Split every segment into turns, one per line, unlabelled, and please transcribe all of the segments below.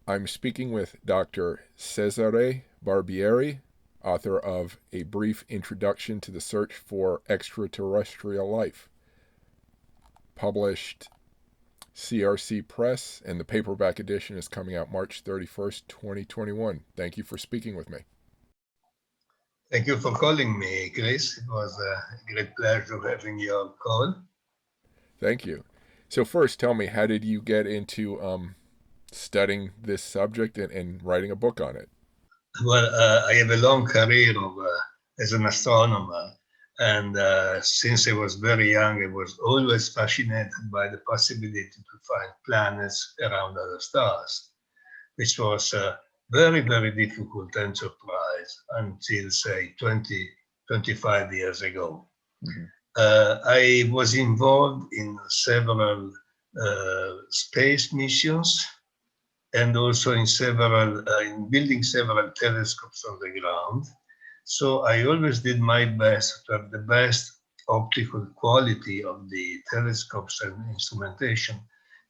I'm speaking with Dr. Cesare Barbieri, author of A Brief Introduction to the Search for Extraterrestrial Life, published CRC Press, and the paperback edition is coming out March 31st, 2021. Thank you for speaking with me.
Thank you for calling me, Chris. It was a great pleasure having your call.
Thank you. So first, tell me, how did you get into studying this subject and writing a book on it?
Well, I have a long career as an astronomer, and since I was very young, I was always fascinated by the possibility to find planets around other stars, which was a very, very difficult enterprise until, say, 20, 25 years ago.
Mm-hmm.
I was involved in several space missions and also in building several telescopes on the ground. So I always did my best to have the best optical quality of the telescopes and instrumentation,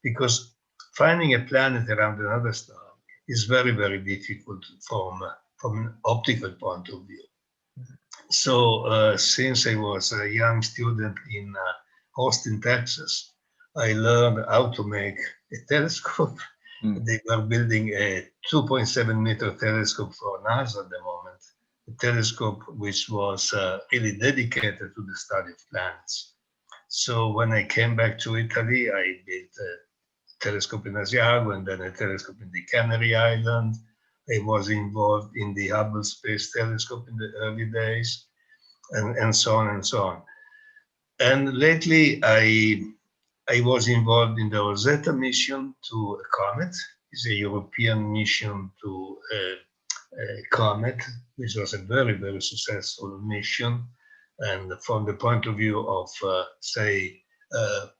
because finding a planet around another star is very, very difficult from an optical point of view. So since I was a young student in Austin, Texas, I learned how to make a telescope. They were building a 2.7 meter telescope for NASA at the moment, a telescope which was really dedicated to the study of planets. So when I came back to Italy, I built a telescope in Asiago and then a telescope in the Canary Islands. I was involved in the Hubble Space Telescope in the early days, and so on and so on. And lately, I was involved in the Rosetta mission to a comet. It's a European mission to a comet, which was a very, very successful mission. And from the point of view of,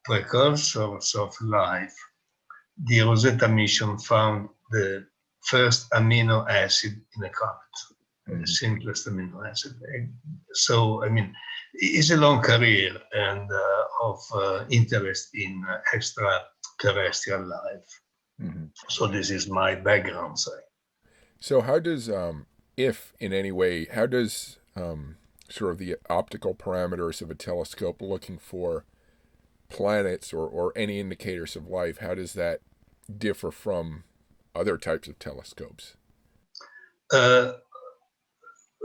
precursors of life, the Rosetta mission found the first amino acid in a comet, the simplest amino acid. So, I mean, it's a long career and of interest in extraterrestrial life. Mm-hmm. So this is my background, say.
So how does, if in any way, how does sort of the optical parameters of a telescope looking for planets or any indicators of life, how does that differ from other types of telescopes?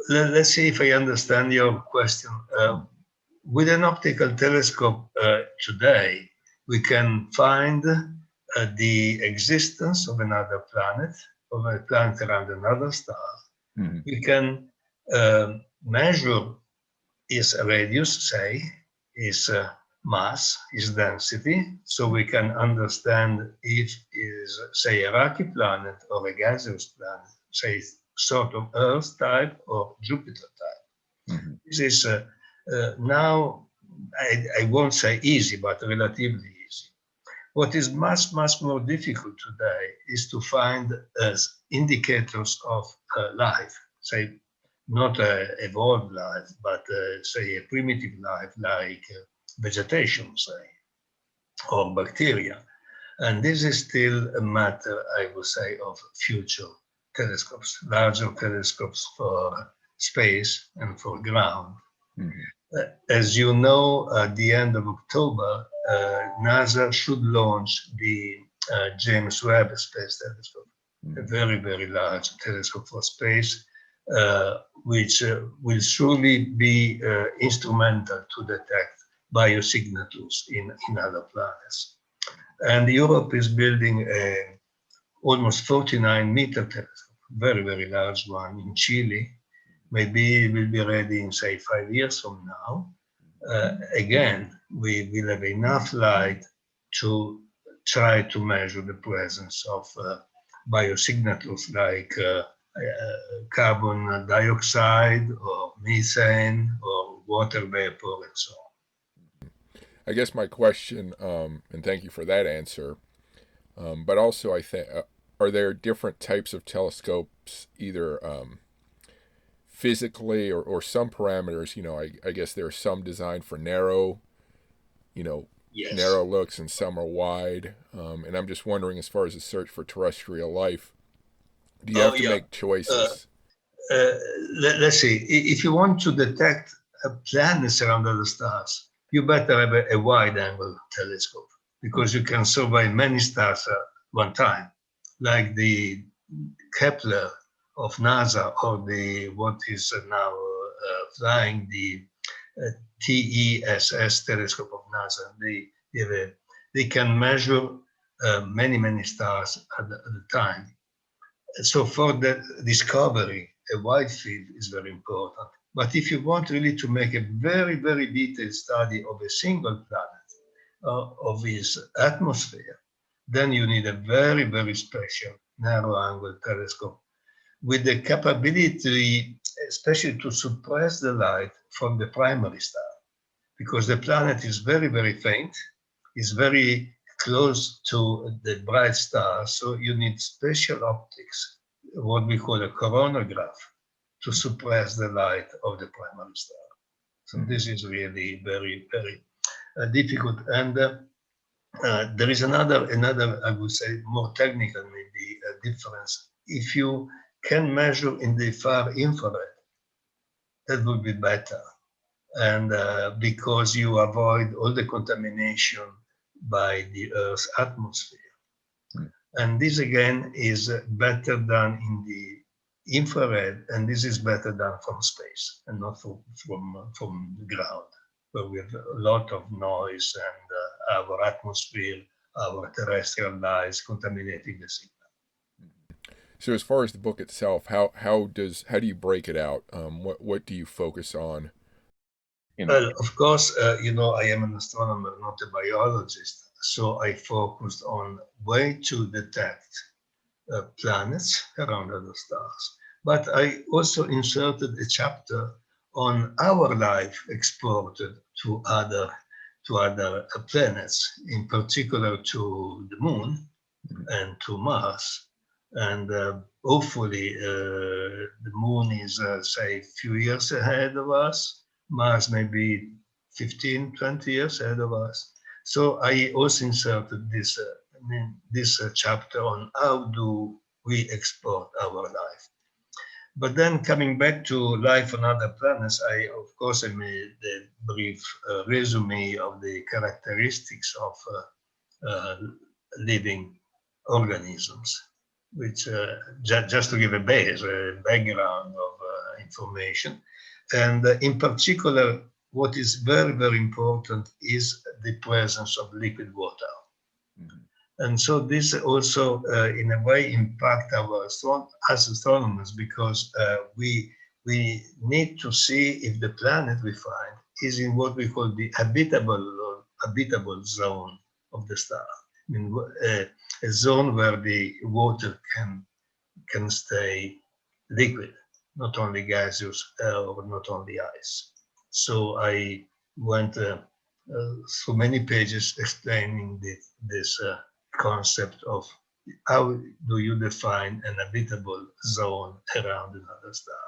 Let's see if I understand your question. With an optical telescope today, we can find the existence of another planet, of a planet around another star. Mm-hmm. We can measure its radius, say, its mass, its density, so we can understand if it is, say, a rocky planet or a gaseous planet, say, sort of Earth type or Jupiter type. Mm-hmm. This is now, I won't say easy, but relatively easy. What is much, much more difficult today is to find indicators of life, say, not evolved life, but say a primitive life like vegetation, say, or bacteria. And this is still a matter, I would say, of future telescopes, larger telescopes for space and for ground. Mm-hmm. As you know, at the end of October, NASA should launch the James Webb Space Telescope, mm-hmm. a very, very large telescope for space, which will surely be instrumental to detect biosignatures in other planets. And Europe is building a almost 49-meter telescope, very, very large one in Chile. Maybe it will be ready in, say, 5 years from now. Again, we will have enough light to try to measure the presence of biosignatures like carbon dioxide or methane or water vapor and so on.
I guess my question, and thank you for that answer, but also I think, are there different types of telescopes, either physically or some parameters? You know, I guess there are some designed for narrow, narrow looks, and some are wide. And I'm just wondering, as far as the search for terrestrial life, do you
Oh,
have to
yeah.
make choices?
Let's see. If you want to detect planets around other stars, you better have a wide-angle telescope because you can survey many stars at one time, like the Kepler of NASA or the what is now flying the TESS telescope of NASA. They can measure many stars at the time. So for the discovery, a wide field is very important. But if you want really to make a very detailed study of a single planet, of its atmosphere, then you need a very special narrow angle telescope with the capability, especially to suppress the light from the primary star, because the planet is very faint, is very close to the bright star, so you need special optics, what we call a coronagraph, to suppress the light of the primary star. So this is really very difficult. And there is another, I would say, more technical maybe difference. If you can measure in the far infrared, that would be better. And because you avoid all the contamination by the Earth's atmosphere. And this again is better done in the infrared, and this is better done from space and not from the ground, where we have a lot of noise and our atmosphere, our terrestrial lights contaminating the signal.
So as far as the book itself, how do you break it out? What do you focus on?
Well, of course, I am an astronomer, not a biologist, so I focused on way to detect planets around other stars. But I also inserted a chapter on our life exported to other planets, in particular to the Moon and to Mars. And hopefully the Moon is, say, a few years ahead of us. Mars may be 15, 20 years ahead of us. So I also inserted this chapter on how do we export our life. But then coming back to life on other planets, I made a brief resume of the characteristics of living organisms, which just to give a background of information. And in particular, what is very important is the presence of liquid water. And so this also, in a way, impact our as astronomers, because we need to see if the planet we find is in what we call the habitable zone of the star. I mean, a zone where the water can stay liquid, not only gaseous or not only ice. So I went through many pages explaining this concept of how do you define an habitable zone around another star.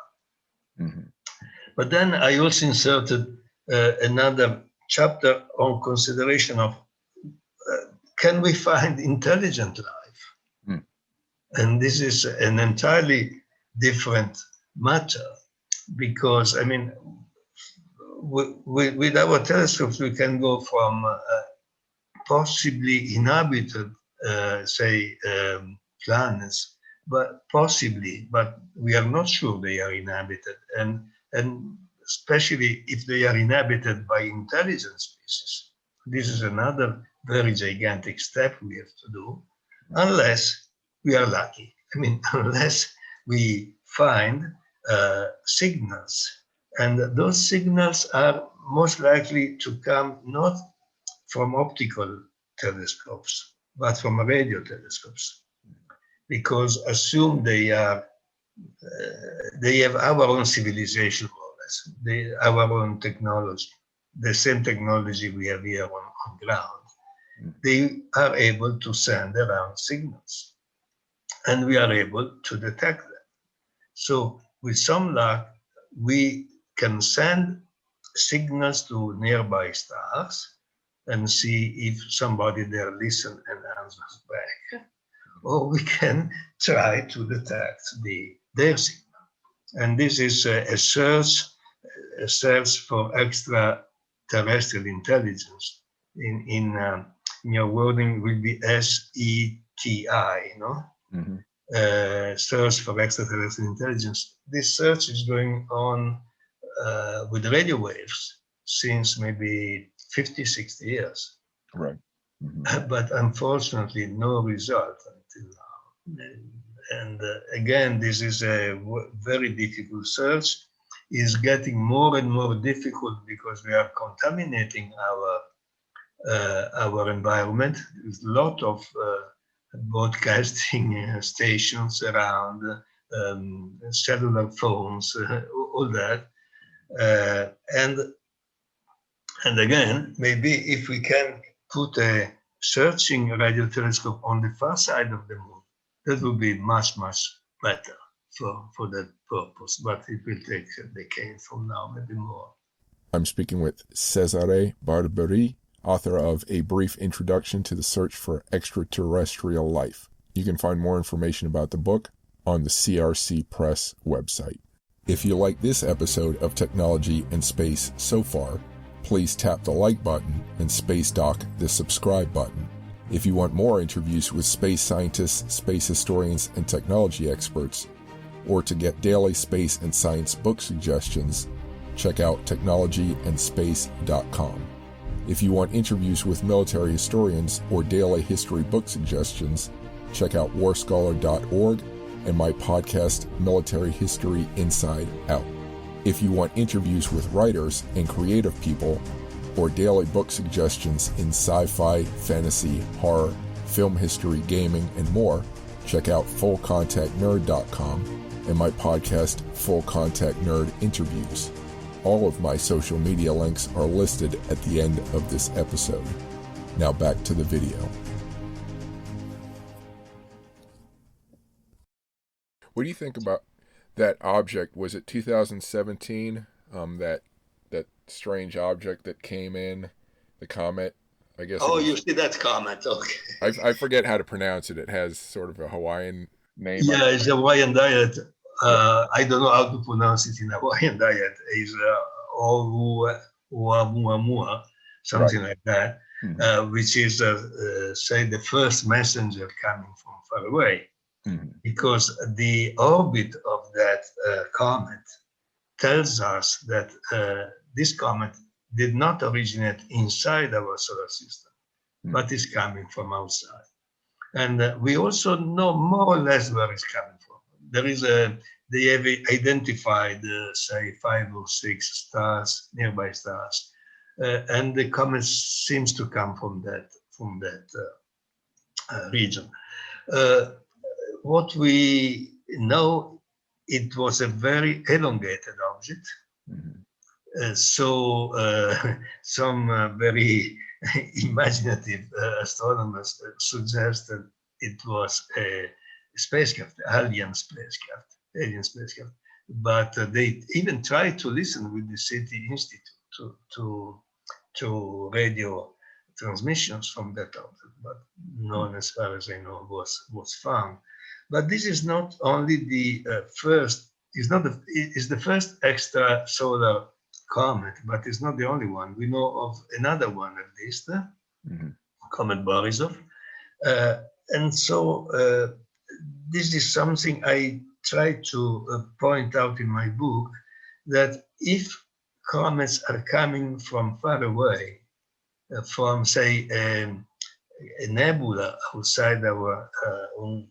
But then I also inserted another chapter on consideration of can we find intelligent life? And this is an entirely different matter, because, I mean, with our telescopes, we can go from possibly inhabited, planets, but we are not sure they are inhabited, and especially if they are inhabited by intelligent species. This is another very gigantic step we have to do, unless we are lucky. I mean, unless we find signals, and those signals are most likely to come not from optical telescopes, but from radio telescopes, because assume they have our own civilization, more or less, our own technology, the same technology we have here on ground. They are able to send around signals, and we are able to detect them. So with some luck, we can send signals to nearby stars and see if somebody there listens and answers back. or we can try to detect their signal. And this is a search for extraterrestrial intelligence. In your wording will be SETI,
Mm-hmm.
Search for extraterrestrial intelligence. This search is going on with radio waves since maybe 50, 60 years.
Right. Mm-hmm.
But unfortunately, no result until now. And again, this is a very difficult search. It's getting more and more difficult because we are contaminating our environment. There's a lot of broadcasting stations around, cellular phones, all that. And again, maybe if we can put a searching radio telescope on the far side of the moon, that would be much, much better for that purpose. But it will take a decade from now, maybe more.
I'm speaking with Cesare Barbieri, author of A Brief Introduction to the Search for Extra-Terrestrial Life. You can find more information about the book on the CRC Press website. If you like this episode of Technology and Space so far, please tap the like button and space dock the subscribe button. If you want more interviews with space scientists, space historians, and technology experts, or to get daily space and science book suggestions, check out technologyandspace.com. If you want interviews with military historians or daily history book suggestions, check out warscholar.org and my podcast, Military History Inside Out. If you want interviews with writers and creative people, or daily book suggestions in sci-fi, fantasy, horror, film history, gaming, and more, check out fullcontactnerd.com and my podcast, Full Contact Nerd Interviews. All of my social media links are listed at the end of this episode. Now back to the video. What do you think about that object? Was it 2017? That strange object that came in, the comet, I guess.
Oh, you see that comet? Okay.
I forget how to pronounce it. It has sort of a Hawaiian name.
Yeah, it's a Hawaiian diet. I don't know how to pronounce it in Hawaiian diet. It's Oumuamua, something like that, which is, say, the first messenger coming from far away. Because the orbit of that comet tells us that this comet did not originate inside our solar system, but is coming from outside. And we also know more or less where it's coming from. They have identified, say, 5 or 6 stars, nearby stars, and the comet seems to come from that region. What we know, it was a very elongated object. Some very imaginative astronomers suggested it was a spacecraft, alien spacecraft. But they even tried to listen with the City Institute to radio transmissions from that object, but none, as far as I know, was found. But this is not only the first. It's the first extrasolar comet, but it's not the only one. We know of another one at least, Comet Borisov. And so this is something I try to point out in my book, that if comets are coming from far away, from, say, a nebula outside our own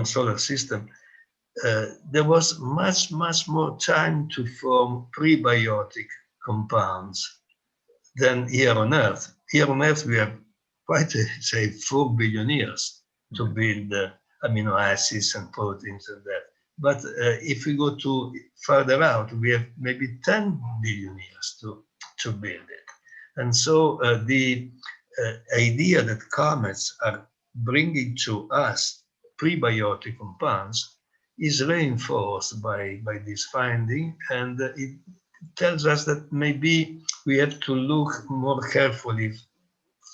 solar system, there was much more time to form prebiotic compounds than here on Earth. Here on Earth, we have quite, say, 4 billion years to build amino acids and proteins and that. But if we go to further out, we have maybe 10 billion years to build it. And so the idea that comets are bringing to us prebiotic compounds is reinforced by this finding, and it tells us that maybe we have to look more carefully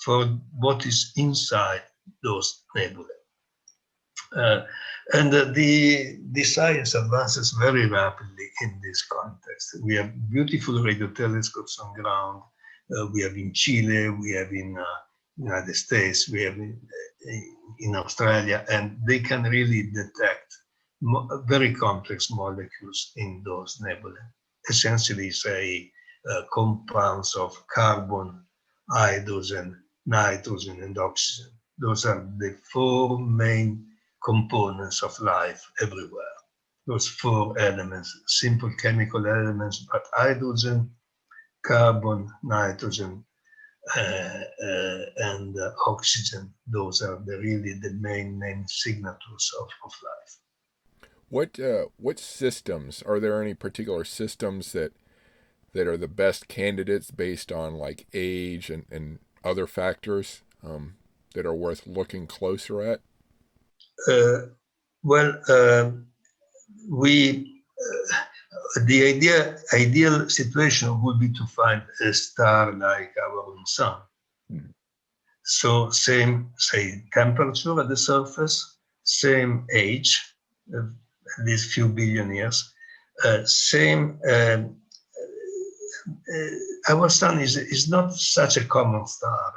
for what is inside those nebulae. Uh, and the science advances very rapidly in this context. We have beautiful radio telescopes on ground. We have in Chile, we have in United States, we have in Australia, and they can really detect very complex molecules in those nebulae. Essentially, say compounds of carbon, hydrogen, nitrogen, and oxygen. Those are the four main components of life everywhere. Those four elements, simple chemical elements, but hydrogen, carbon, nitrogen, and oxygen, those are really the main signatures of life.
What systems are there? Any particular systems that are the best candidates based on like age and other factors that are worth looking closer at?
Well, we the ideal situation would be to find a star like our own sun.
Mm.
So same, say, temperature at the surface, same age, at least few billion years, same. Our sun is not such a common star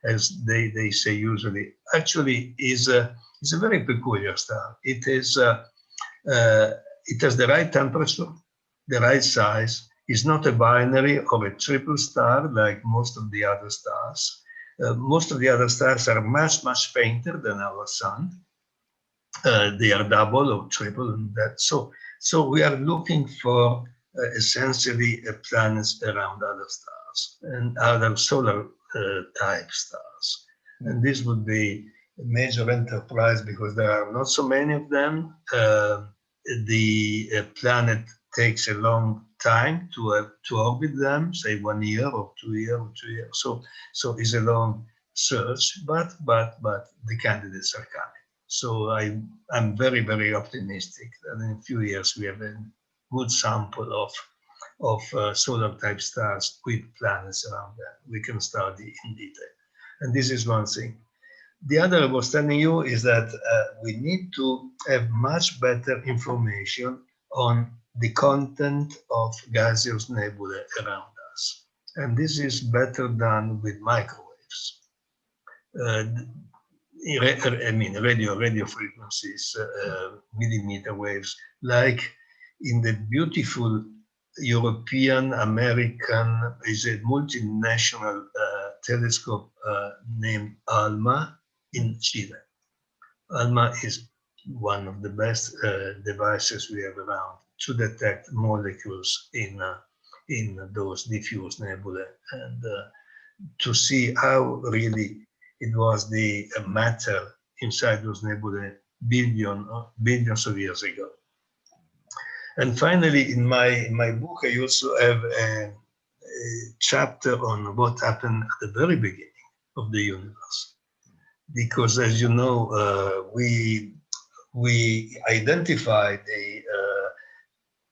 as they say usually. Actually, is a very peculiar star. It has the right temperature, the right size. It's not a binary or a triple star like most of the other stars. Most of the other stars are much fainter than our sun. They are double or triple, and that. So we are looking for essentially planets around other stars and other solar type stars. And this would be a major enterprise because there are not so many of them. The planet takes a long time to orbit them, say 1 year or 2 years or 2 years. So it's a long search, but the candidates are coming. So I'm very optimistic that in a few years we have a good sample of solar type stars with planets around them. We can study in detail, and this is one thing. The other I was telling you is that we need to have much better information on the content of gaseous nebulae around us. And this is better done with microwaves. I mean, radio frequencies, millimeter waves, like in the beautiful European, American, is a multinational telescope named ALMA in Chile. ALMA is one of the best devices we have around to detect molecules in those diffuse nebulae and to see how really it was the matter inside those nebulae billions of years ago. And finally, in my book, I also have a chapter on what happened at the very beginning of the universe. Because as you know, we identified the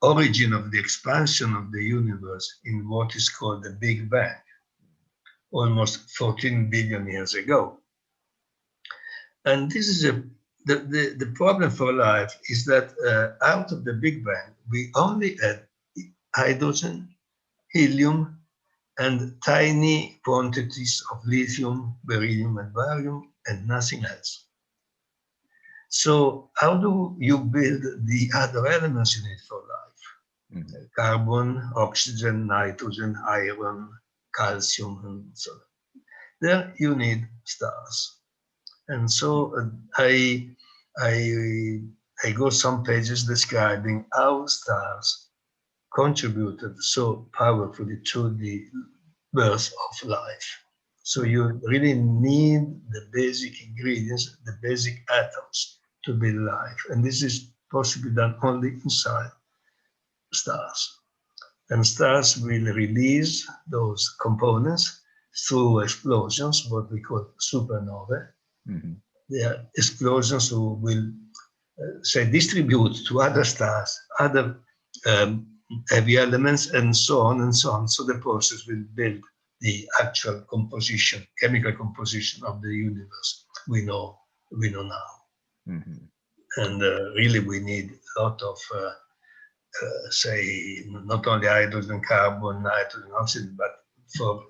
origin of the expansion of the universe in what is called the Big Bang, almost 14 billion years ago. And this is the problem for life is that out of the Big Bang, we only had hydrogen, helium, and tiny quantities of lithium, beryllium, and barium, and nothing else. So how do you build the other elements you need for life? Mm-hmm. Carbon, oxygen, nitrogen, iron, calcium, and so on. There you need stars. And so I go some pages describing how stars contributed so powerfully to the birth of life. So you really need the basic ingredients, the basic atoms to build life. And this is possibly done only inside stars. And stars will release those components through explosions, what we call supernovae. Mm-hmm. They are explosions who will, say, distribute to other stars, other heavy elements, and so on and so on. So the process will build the actual composition, chemical composition of the universe we know now.
Mm-hmm.
And really, we need a lot of, say, not only hydrogen, carbon, nitrogen, oxygen, but for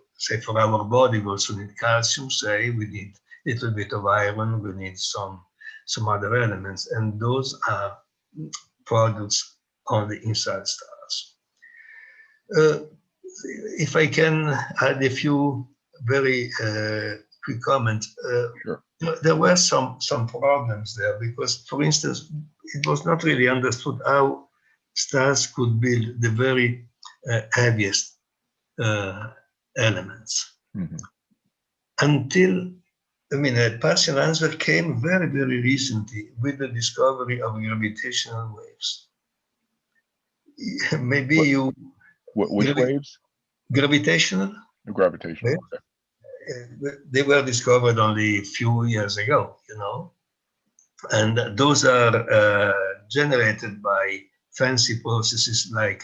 our body, we also need calcium, say, we need a little bit of iron, we need some other elements, and those are products only inside stars. If I can add a few very quick comments.
Sure.
There were some problems there because, for instance, it was not really understood how stars could build the very heaviest elements.
Mm-hmm.
Until, I mean, a partial answer came very, very recently with the discovery of gravitational waves. Maybe
Which waves?
Gravitational?
Gravitational. Okay.
They were discovered only a few years ago, and those are generated by fancy processes like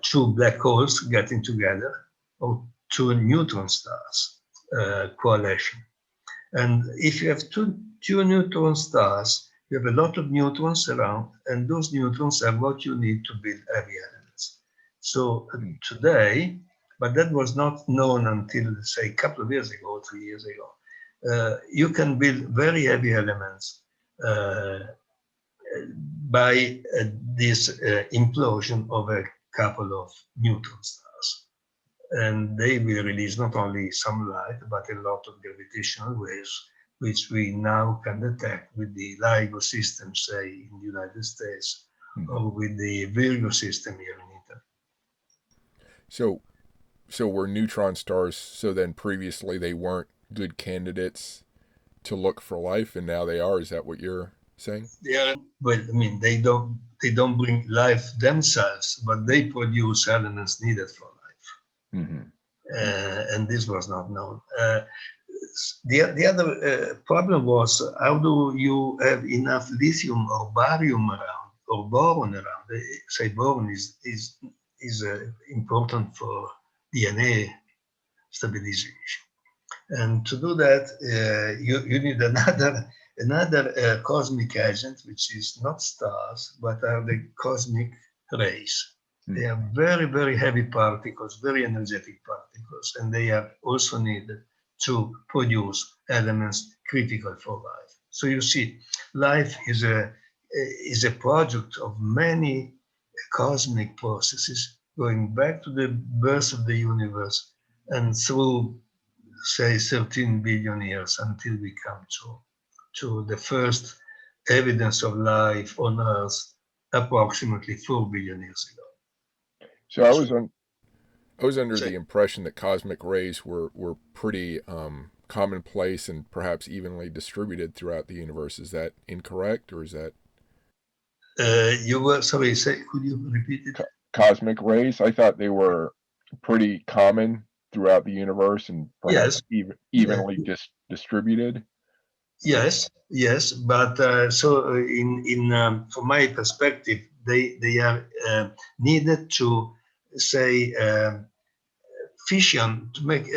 two black holes getting together or two neutron stars coalition. And if you have two neutron stars, you have a lot of neutrons around, and those neutrons are what you need to build heavy elements. So today, but that was not known until, say, a couple of years ago, 3 years ago, you can build very heavy elements by this implosion of a couple of neutron stars. And they will release not only some light, but a lot of gravitational waves, which we now can detect with the LIGO system, say, in the United States, or with the Virgo system here in Italy.
So were neutron stars, so then previously they weren't good candidates to look for life, and now they are? Is that what you're saying?
Yeah. Well, I mean, they don't bring life themselves, but they produce elements needed for life.
Mm-hmm.
And this was not known. The other problem was, how do you have enough lithium or barium around, or boron around? Say boron is important for DNA stabilization. And to do that, you need another cosmic agent, which is not stars, but are the cosmic rays. They are very, very heavy particles, very energetic particles, and they are also needed to produce elements critical for life. So you see, life is a product of many cosmic processes going back to the birth of the universe and through, say, 13 billion years until we come to the first evidence of life on Earth approximately 4 billion years ago.
So I was under the impression that cosmic rays were pretty commonplace and perhaps evenly distributed throughout the universe. Is that incorrect, or is that?
You were, sorry, could you repeat it?
Cosmic rays, I thought they were pretty common throughout the universe and perhaps evenly distributed.
Yes, but from my perspective, they are needed to, say, fission to make.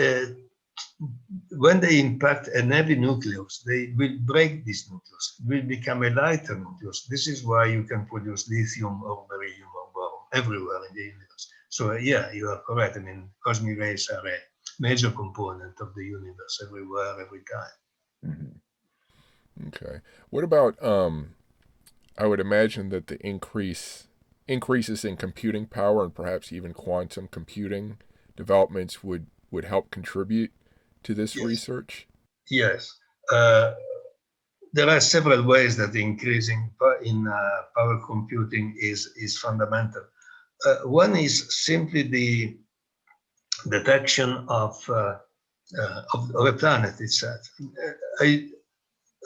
When they impact a heavy nucleus, they will break this nucleus. It will become a lighter nucleus. This is why you can produce lithium or beryllium or boron everywhere in the universe. So yeah, you are correct. I mean, cosmic rays are a major component of the universe everywhere, every time.
Mm-hmm. Okay. What about I would imagine that the increases in computing power and perhaps even quantum computing developments would help contribute to this research?
Yes. There are several ways that increasing in power computing is fundamental. One is simply the detection of a planet itself. I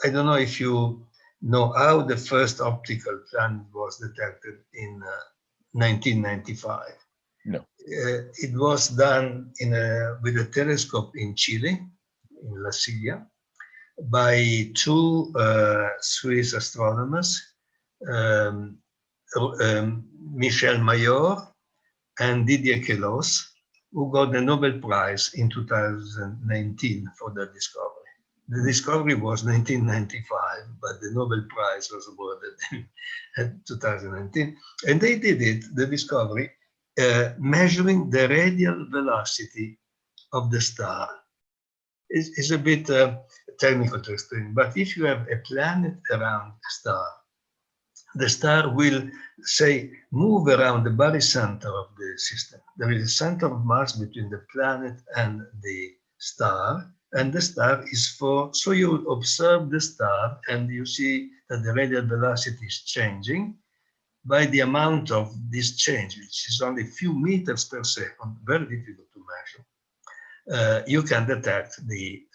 don't know if you know how the first optical planet was detected in 1995.
No.
It was done with a telescope in Chile, in La Silla, by two Swiss astronomers, Michel Mayor and Didier Queloz, who got the Nobel Prize in 2019 for their discovery. The discovery was 1995, but the Nobel Prize was awarded in 2019. And they did it, the discovery, measuring the radial velocity of the star. It's a bit technical to explain, but if you have a planet around a star, the star will, say, move around the barycenter of the system. There is a center of mass between the planet and the star, and the star is so you observe the star and you see that the radial velocity is changing by the amount of this change, which is only a few meters per second, very difficult to measure. You can detect the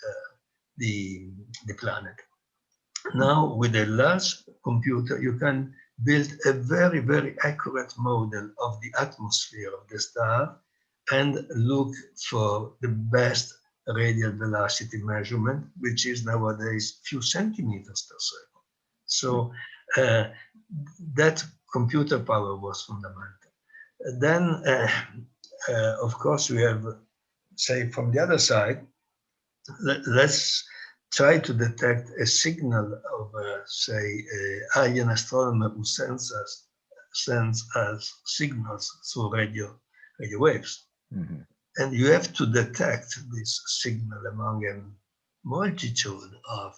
planet. Now, with a large computer, you can build a very, very accurate model of the atmosphere of the star and look for the best radial velocity measurement, which is nowadays few centimeters per second. So that computer power was fundamental. Then, of course, we have, say, from the other side, let's try to detect a signal of, say, an astronomer who sends us signals through radio waves. Mm-hmm. And you have to detect this signal among a multitude of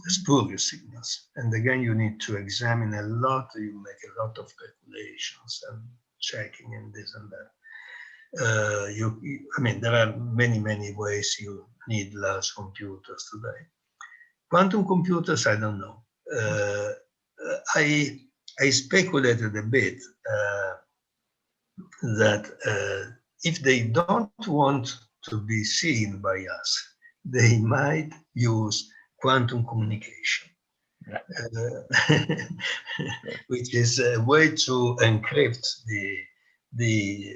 spurious signals. And again, you need to examine a lot, you make a lot of calculations and checking and this and that. I mean, there are many, many ways you need large computers today. Quantum computers, I don't know. I speculated a bit that if they don't want to be seen by us, they might use quantum communication, which is a way to encrypt the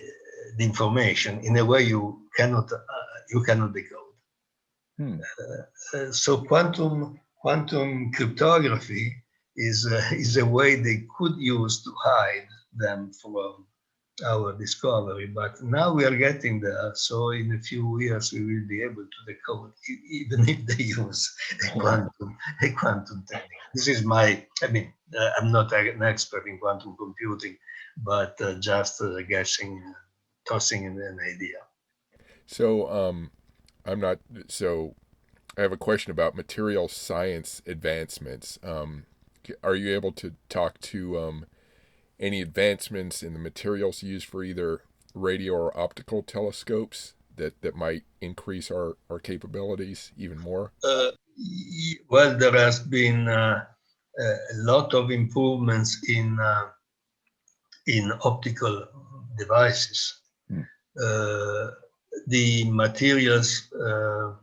information in a way you cannot decode. So quantum cryptography is a way they could use to hide them from our discovery, but now we are getting there. So in a few years we will be able to decode even if they use a quantum technique. This is my, I mean, I'm not an expert in quantum computing, but just guessing, tossing in an idea.
So I have a question about material science advancements. Are you able to talk to any advancements in the materials used for either radio or optical telescopes that might increase our capabilities even more?
Well, there has been a lot of improvements in optical devices. The materials, I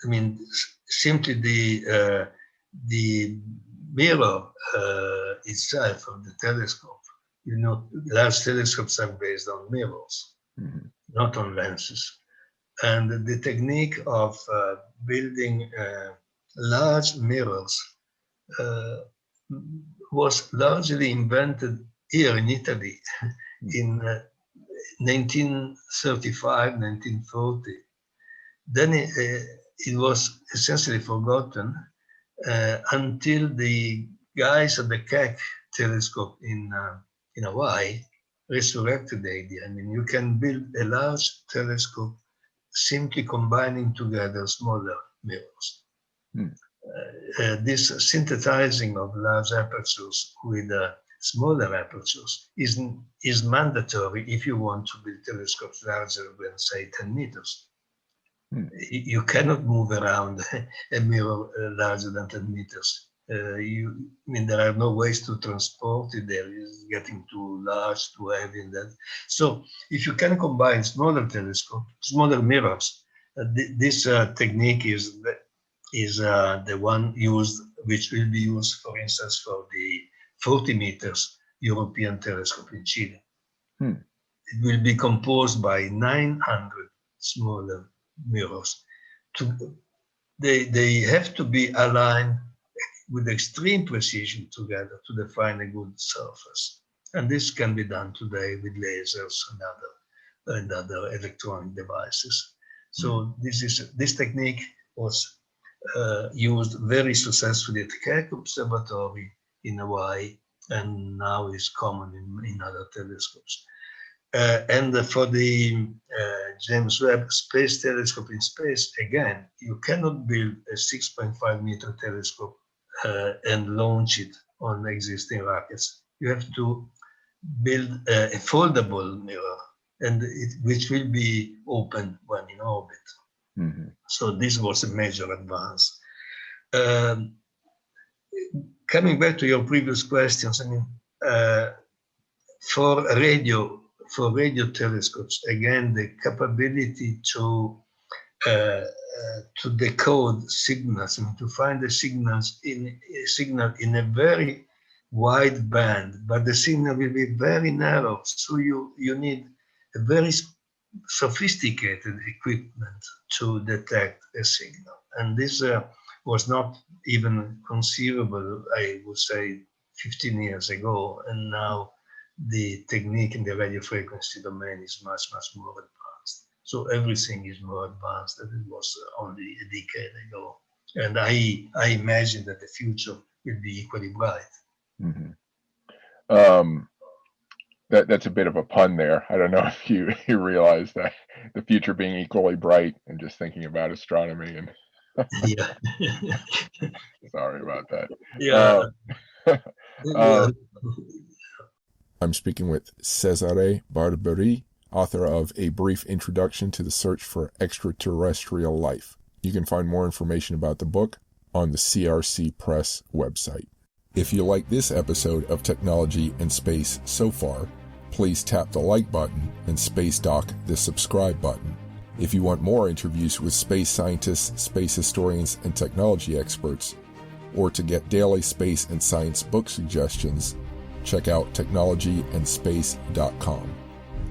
mean, simply the mirror itself of the telescope. You know, large telescopes are based on mirrors, not on lenses. And the technique of building large mirrors was largely invented here in Italy in 1935, 1940. Then it was essentially forgotten until the guys at the Keck telescope in Hawaii resurrected the idea. I mean, you can build a large telescope simply combining together smaller mirrors. This synthesizing of large apertures with smaller apertures is mandatory if you want to build telescopes larger than, say, 10 meters. You cannot move around a mirror larger than 10 meters. I mean, there are no ways to transport it. There is getting too large, too heavy, and that. So, if you can combine smaller telescopes, smaller mirrors, this technique is the one used, which will be used, for instance, for the 40 meters European telescope in Chile. It will be composed by 900 smaller mirrors. They have to be aligned with extreme precision together to define a good surface. And this can be done today with lasers and other electronic devices. So this technique was used very successfully at Keck Observatory in Hawaii, and now is common in other telescopes. And for the James Webb Space Telescope in space, again, you cannot build a 6.5 meter telescope and launch it on existing rockets. You have to build a foldable mirror, and which will be open when in orbit. So this was a major advance. Coming back to your previous questions, I mean, for radio telescopes, again, the capability to decode signals, I mean, to find the signals in a very wide band, but the signal will be very narrow. So you need a very sophisticated equipment to detect a signal. And this was not even conceivable, I would say, 15 years ago. And now the technique in the radio frequency domain is much, much more advanced. So everything is more advanced than it was only a decade ago. And I imagine that the future will be equally bright.
That's a bit of a pun there. I don't know if you realize that the future being equally bright and just thinking about astronomy and
yeah.
Sorry about that.
Yeah.
I'm speaking with Cesare Barbieri, author of A Brief Introduction to the Search for Extraterrestrial Life. You can find more information about the book on the CRC Press website. If you like this episode of Technology and Space so far, please tap the like button and space dock the subscribe button. If you want more interviews with space scientists, space historians, and technology experts, or to get daily space and science book suggestions, check out technologyandspace.com.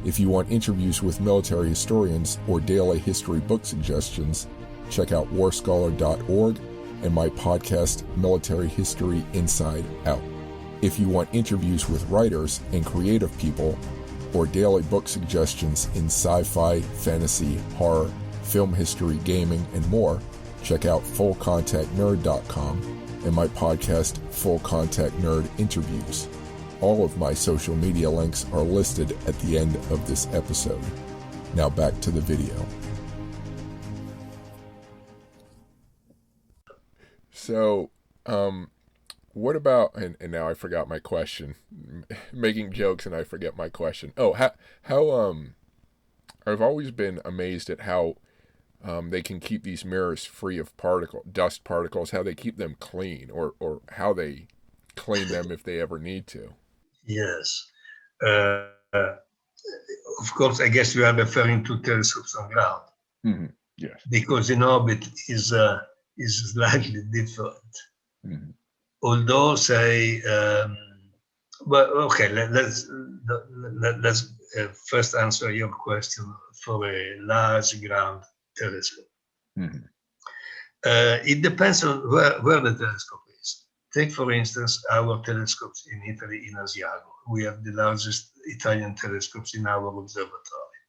If you want interviews with military historians or daily history book suggestions, check out warscholar.org and my podcast, Military History Inside Out. If you want interviews with writers and creative people, or daily book suggestions in sci-fi, fantasy, horror, film history, gaming, and more, check out fullcontactnerd.com and my podcast, Full Contact Nerd Interviews. All of my social media links are listed at the end of this episode. Now back to the video. So, what about, and now I forgot my question, making jokes and I forget my question. Oh, how I've always been amazed at how they can keep these mirrors free of dust particles, how they keep them clean, or how they clean them if they ever need to.
Yes. Of course, I guess you are referring to telescopes on ground.
Mm-hmm. Yes.
Because in orbit is slightly different.
Mm-hmm.
Although, say, well, okay, let's first answer your question for a large ground telescope.
Mm-hmm.
It depends on where the telescope is. Take, for instance, our telescopes in Italy, in Asiago. We have the largest Italian telescopes in our observatory.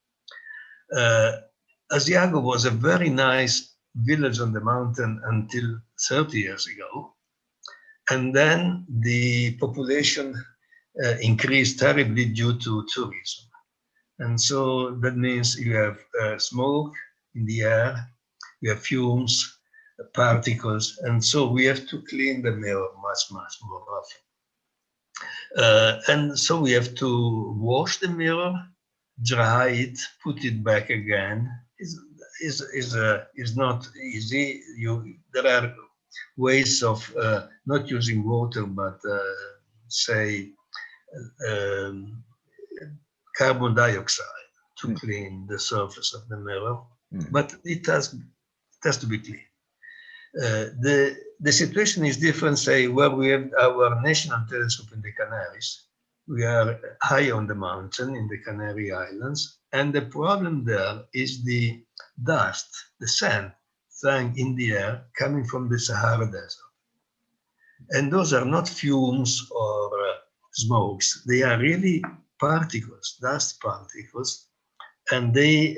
Asiago was a very nice village on the mountain until 30 years ago. And then the population increased terribly due to tourism. And so that means you have smoke in the air, you have fumes, particles, and so we have to clean the mirror much, much more often. And so we have to wash the mirror, dry it, put it back again. Is not easy. There are ways of not using water, but say carbon dioxide to clean the surface of the mirror. But it has to be clean. The situation is different, say, where we have our national telescope in the Canaries. We are high on the mountain in the Canary Islands, and the problem there is the dust, the sand flying in the air coming from the Sahara Desert. And those are not fumes or smokes. They are really particles, dust particles, and they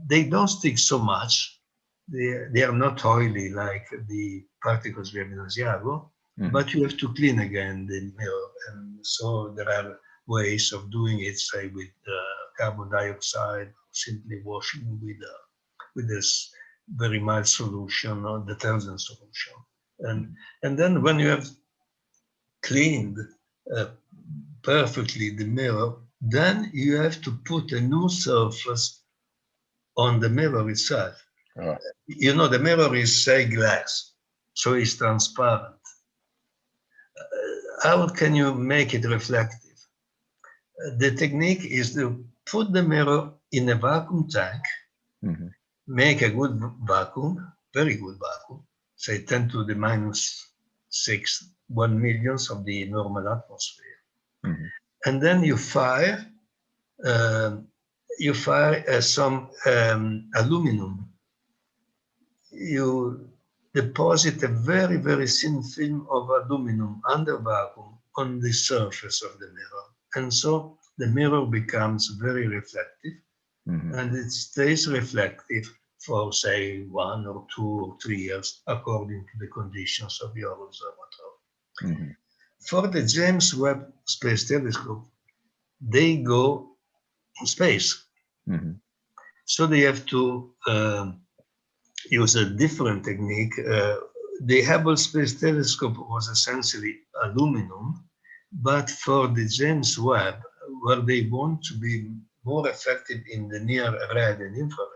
they don't stick so much. They are not oily like the particles we have in Asiago, but you have to clean again the mirror. And so there are ways of doing it, say with carbon dioxide, simply washing with this very mild solution or detergent solution. And then when you have cleaned perfectly the mirror, then you have to put a new surface on the mirror itself. You know, the mirror is, say, glass, so it's transparent. How can you make it reflective? The technique is to put the mirror in a vacuum tank, make a good vacuum, very good vacuum, say 10 to the minus 6, 1 millionth of the normal atmosphere. And then you fire some aluminum. You deposit a very, very thin film of aluminum under vacuum on the surface of the mirror. And so the mirror becomes very reflective, and it stays reflective for, say, 1 or 2 or 3 years, according to the conditions of your observatory. For the James Webb Space Telescope, they go in space. So they have to use a different technique. The Hubble Space Telescope was essentially aluminum, but for the James Webb, where they want to be more effective in the near red and infrared,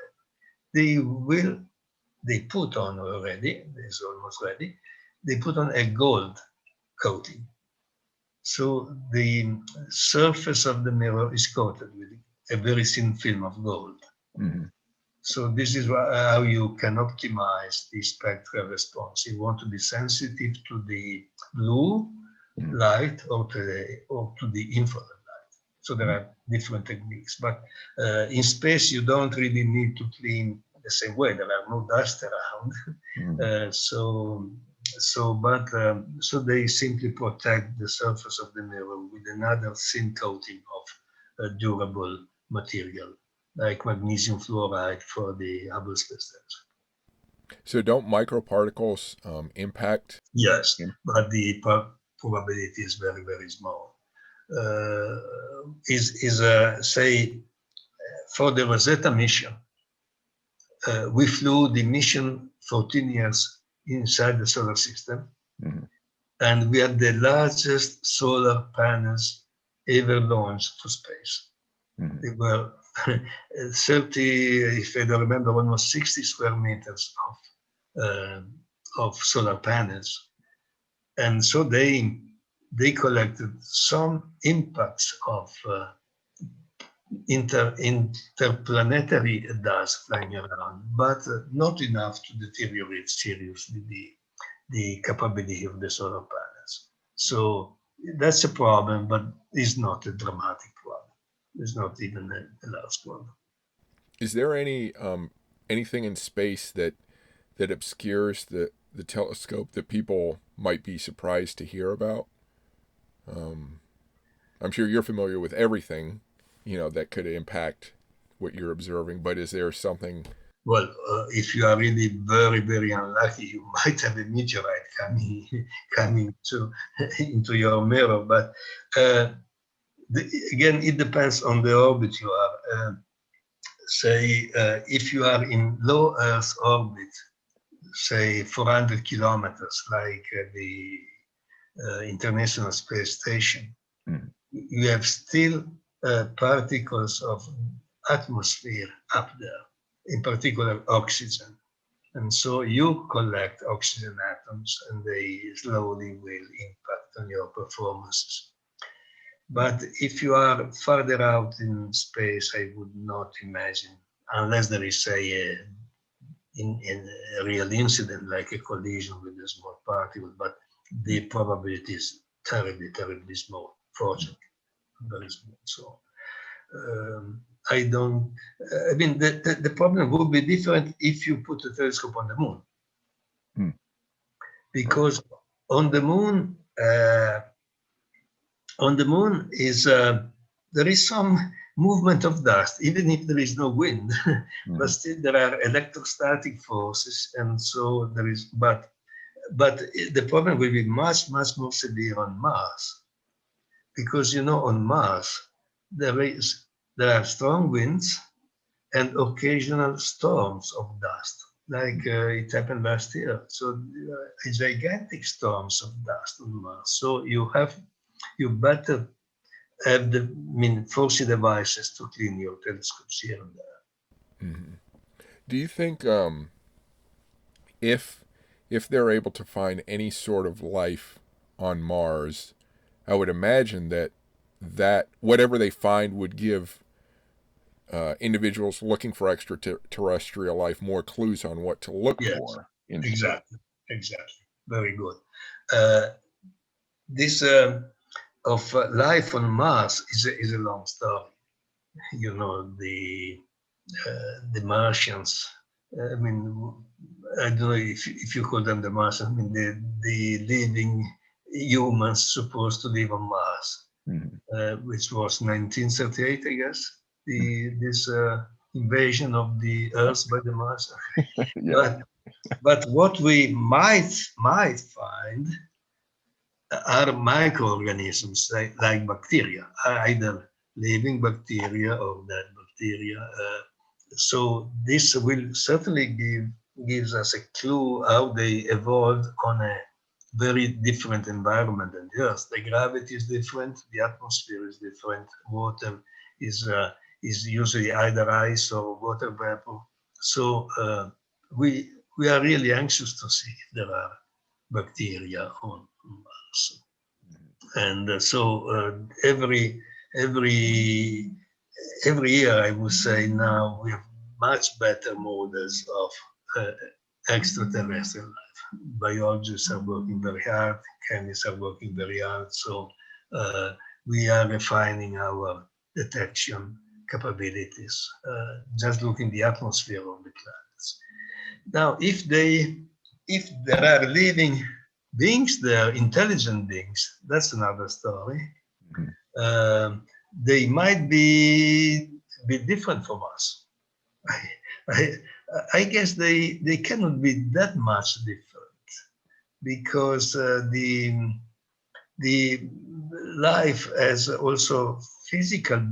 they put on already, it's almost ready, they put on a gold coating. So the surface of the mirror is coated with a very thin film of gold. So this is how you can optimize the spectral response. You want to be sensitive to the blue light or to the infrared light. So there are different techniques. But in space, you don't really need to clean the same way. There are no dust around. So they simply protect the surface of the mirror with another thin coating of durable material, like magnesium fluoride for the Hubble Space Telescope.
So don't microparticles impact?
Yes, but the probability is very, very small. Say, for the Rosetta mission, we flew the mission 14 years inside the solar system, and we had the largest solar panels ever launched to space. They were 30, if I don't remember, almost 60 square meters of solar panels. And so they collected some impacts of interplanetary dust flying around, but not enough to deteriorate seriously the capability of the solar panels. So that's a problem, but it's not a dramatic problem. It's not even a large one.
Is there anything in space that obscures the telescope that people might be surprised to hear about? I'm sure you're familiar with everything, that could impact what you're observing, but is there something?
Well, if you are really very, very unlucky, you might have a meteorite coming into your mirror. But again, it depends on the orbit you are. Say, if you are in low Earth orbit, say 400 kilometers, like the International Space Station, you have still particles of atmosphere up there, in particular oxygen. And so you collect oxygen atoms and they slowly will impact on your performances. But if you are further out in space, I would not imagine, unless there is a real incident like a collision with a small particle, but the probability is terribly, terribly small, fortunately, very small. So I mean, the problem would be different if you put a telescope on the moon. Because on the moon is there is some movement of dust, even if there is no wind, but
Mhm.
still there are electrostatic forces, and so there is. But the problem will be much more severe on Mars, because on Mars there are strong winds and occasional storms of dust, like it happened last year. So gigantic storms of dust on Mars. So you better have forcing devices to clean your telescopes here and there.
Mhm. Do you think if they're able to find any sort of life on Mars, I would imagine that whatever they find would give individuals looking for extraterrestrial life more clues on what to look
Yes,
for in space.
exactly. Very good. This of life on Mars is a long story. The Martians. I mean, I don't know if you call them the Martians. I mean, the living humans supposed to live on Mars,
Mhm.
which was 1938, I guess. This invasion of the Earth by the Martians.
Yeah.
But what we might find are microorganisms like bacteria, either living bacteria or dead bacteria. So this will certainly gives us a clue how they evolved on a very different environment than the Earth. The gravity is different, the atmosphere is different, water is usually either ice or water vapor. So we are really anxious to see if there are bacteria on Mars. And every every year, I would say now we have much better models of extraterrestrial life. Biologists are working very hard, chemists are working very hard. So we are refining our detection capabilities, just looking the atmosphere of the planets. Now, if there are living beings there, intelligent beings, that's another story.
Mhm.
They might be different from us. I, I, I guess they cannot be that much different, because the life has also physical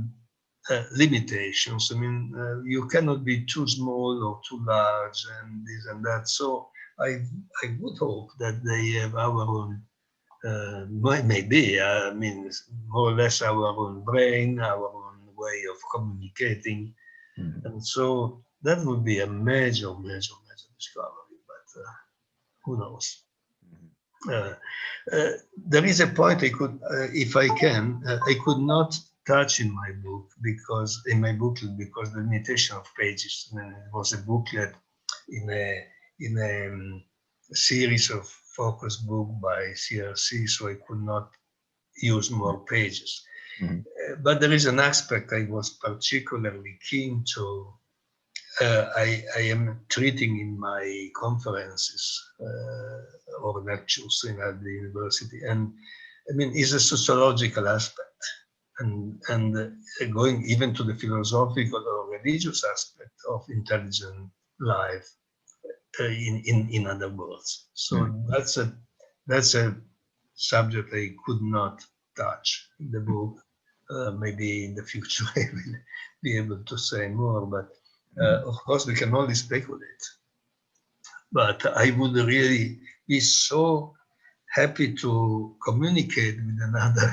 limitations. I mean, you cannot be too small or too large, and this and that. So I would hope that they have our own, maybe, I mean, more or less our own brain, our own way of communicating.
Mhm.
And so that would be a major discovery, but who knows? Uh, there is a point I could, if I can, I could not touch in my book because the limitation of pages. I mean, it was a booklet in a series of focus book by CRC, so I could not use more pages.
Mhm.
But there is an aspect I was particularly keen to. I am treating in my conferences or lectures at the university, and I mean, it's a sociological aspect, and going even to the philosophical or religious aspect of intelligent life, in other words.
Mhm.
So that's a subject I could not touch in the book. Maybe in the future I will be able to say more, but
Mhm.
of course we can only speculate. But I would really be so happy to communicate with another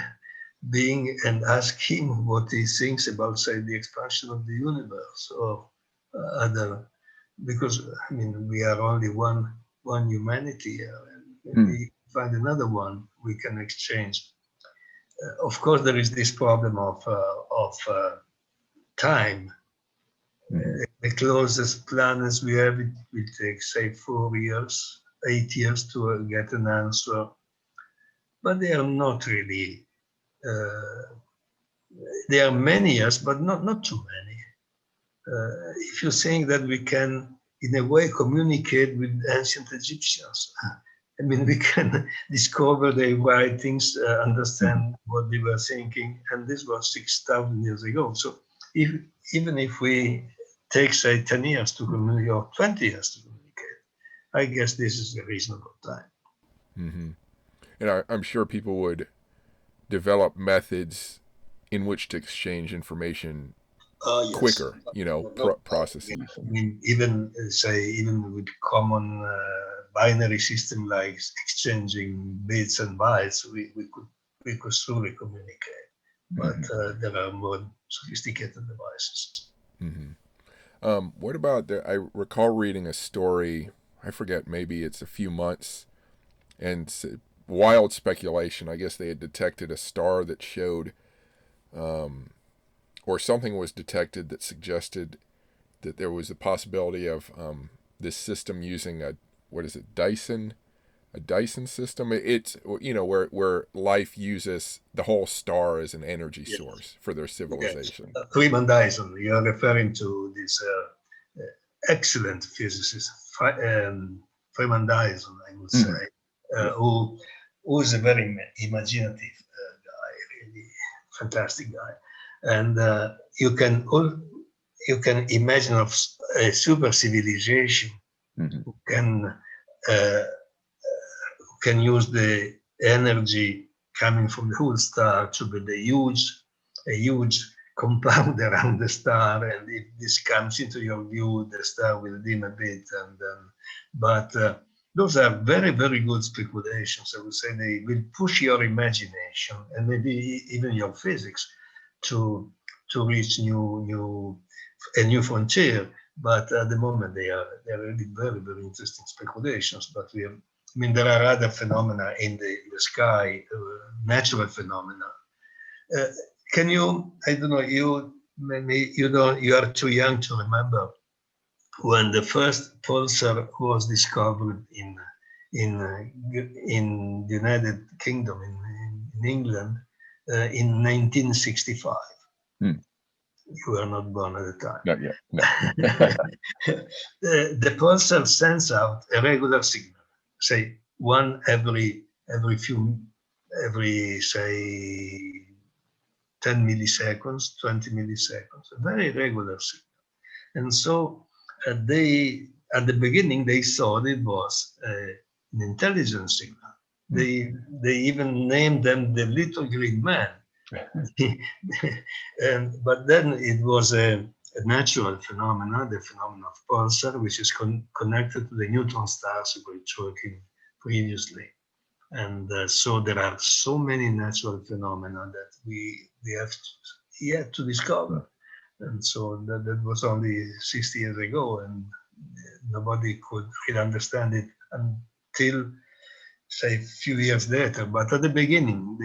being and ask him what he thinks about, say, the expansion of the universe or other, because I mean we are only one humanity here, and
Mhm.
maybe find another one we can exchange. Of course, there is this problem of time.
Mhm.
The closest planets we have, it will take, say, 4 years, 8 years to get an answer, but they are not really. Uh, there are many years, but not too many. If you think that we can, in a way, communicate with ancient Egyptians, I mean, we can discover their writings,
Mhm.
understand what they were thinking, and this was 6,000 years ago. So even if we take, say, 10 years to communicate or 20 years to communicate, I guess this is a reasonable time.
Mm-hmm. And I'm sure people would develop methods in which to exchange information
Yes.
quicker, processes.
I mean, even with common binary system like exchanging bits and bytes, we could surely communicate. But there are more sophisticated devices.
Mm-hmm. What about I recall reading a story. I forget, maybe it's a few months, and wild speculation. I guess they had detected a star that showed, or something was detected that suggested that there was a possibility of this system using a Dyson system. It's where life uses the whole star as an energy source for their civilization.
Yes. Freeman Dyson, you are referring to this excellent physicist, Freeman Dyson, I would say, who is a very imaginative guy, really fantastic guy, and you can imagine of a super civilization who can use the energy coming from the whole star to build a huge compound around the star, and if this comes into your view, the star will dim a bit, but those are very, very good speculations. I would say they will push your imagination and maybe even your physics to reach a new frontier. But at the moment, they are really very, very interesting speculations. But there are other phenomena in the sky, natural phenomena. Can you? I don't know. You are too young to remember when the first pulsar was discovered in the United Kingdom, in England, in 1965. You were not born at the time.
Not yet. No.
The pulsar sends out a regular signal, say one every say 10 milliseconds, 20 milliseconds, a very regular signal. And so at the beginning they thought it was an intelligence signal. They even named them the little green man. But then it was a natural phenomena, the phenomenon of pulsar, which is connected to the neutron stars we were talking previously. And so there are so many natural phenomena that we have yet to discover. And so that was only 60 years ago, and nobody could really understand it until, say, a few years later. But at the beginning,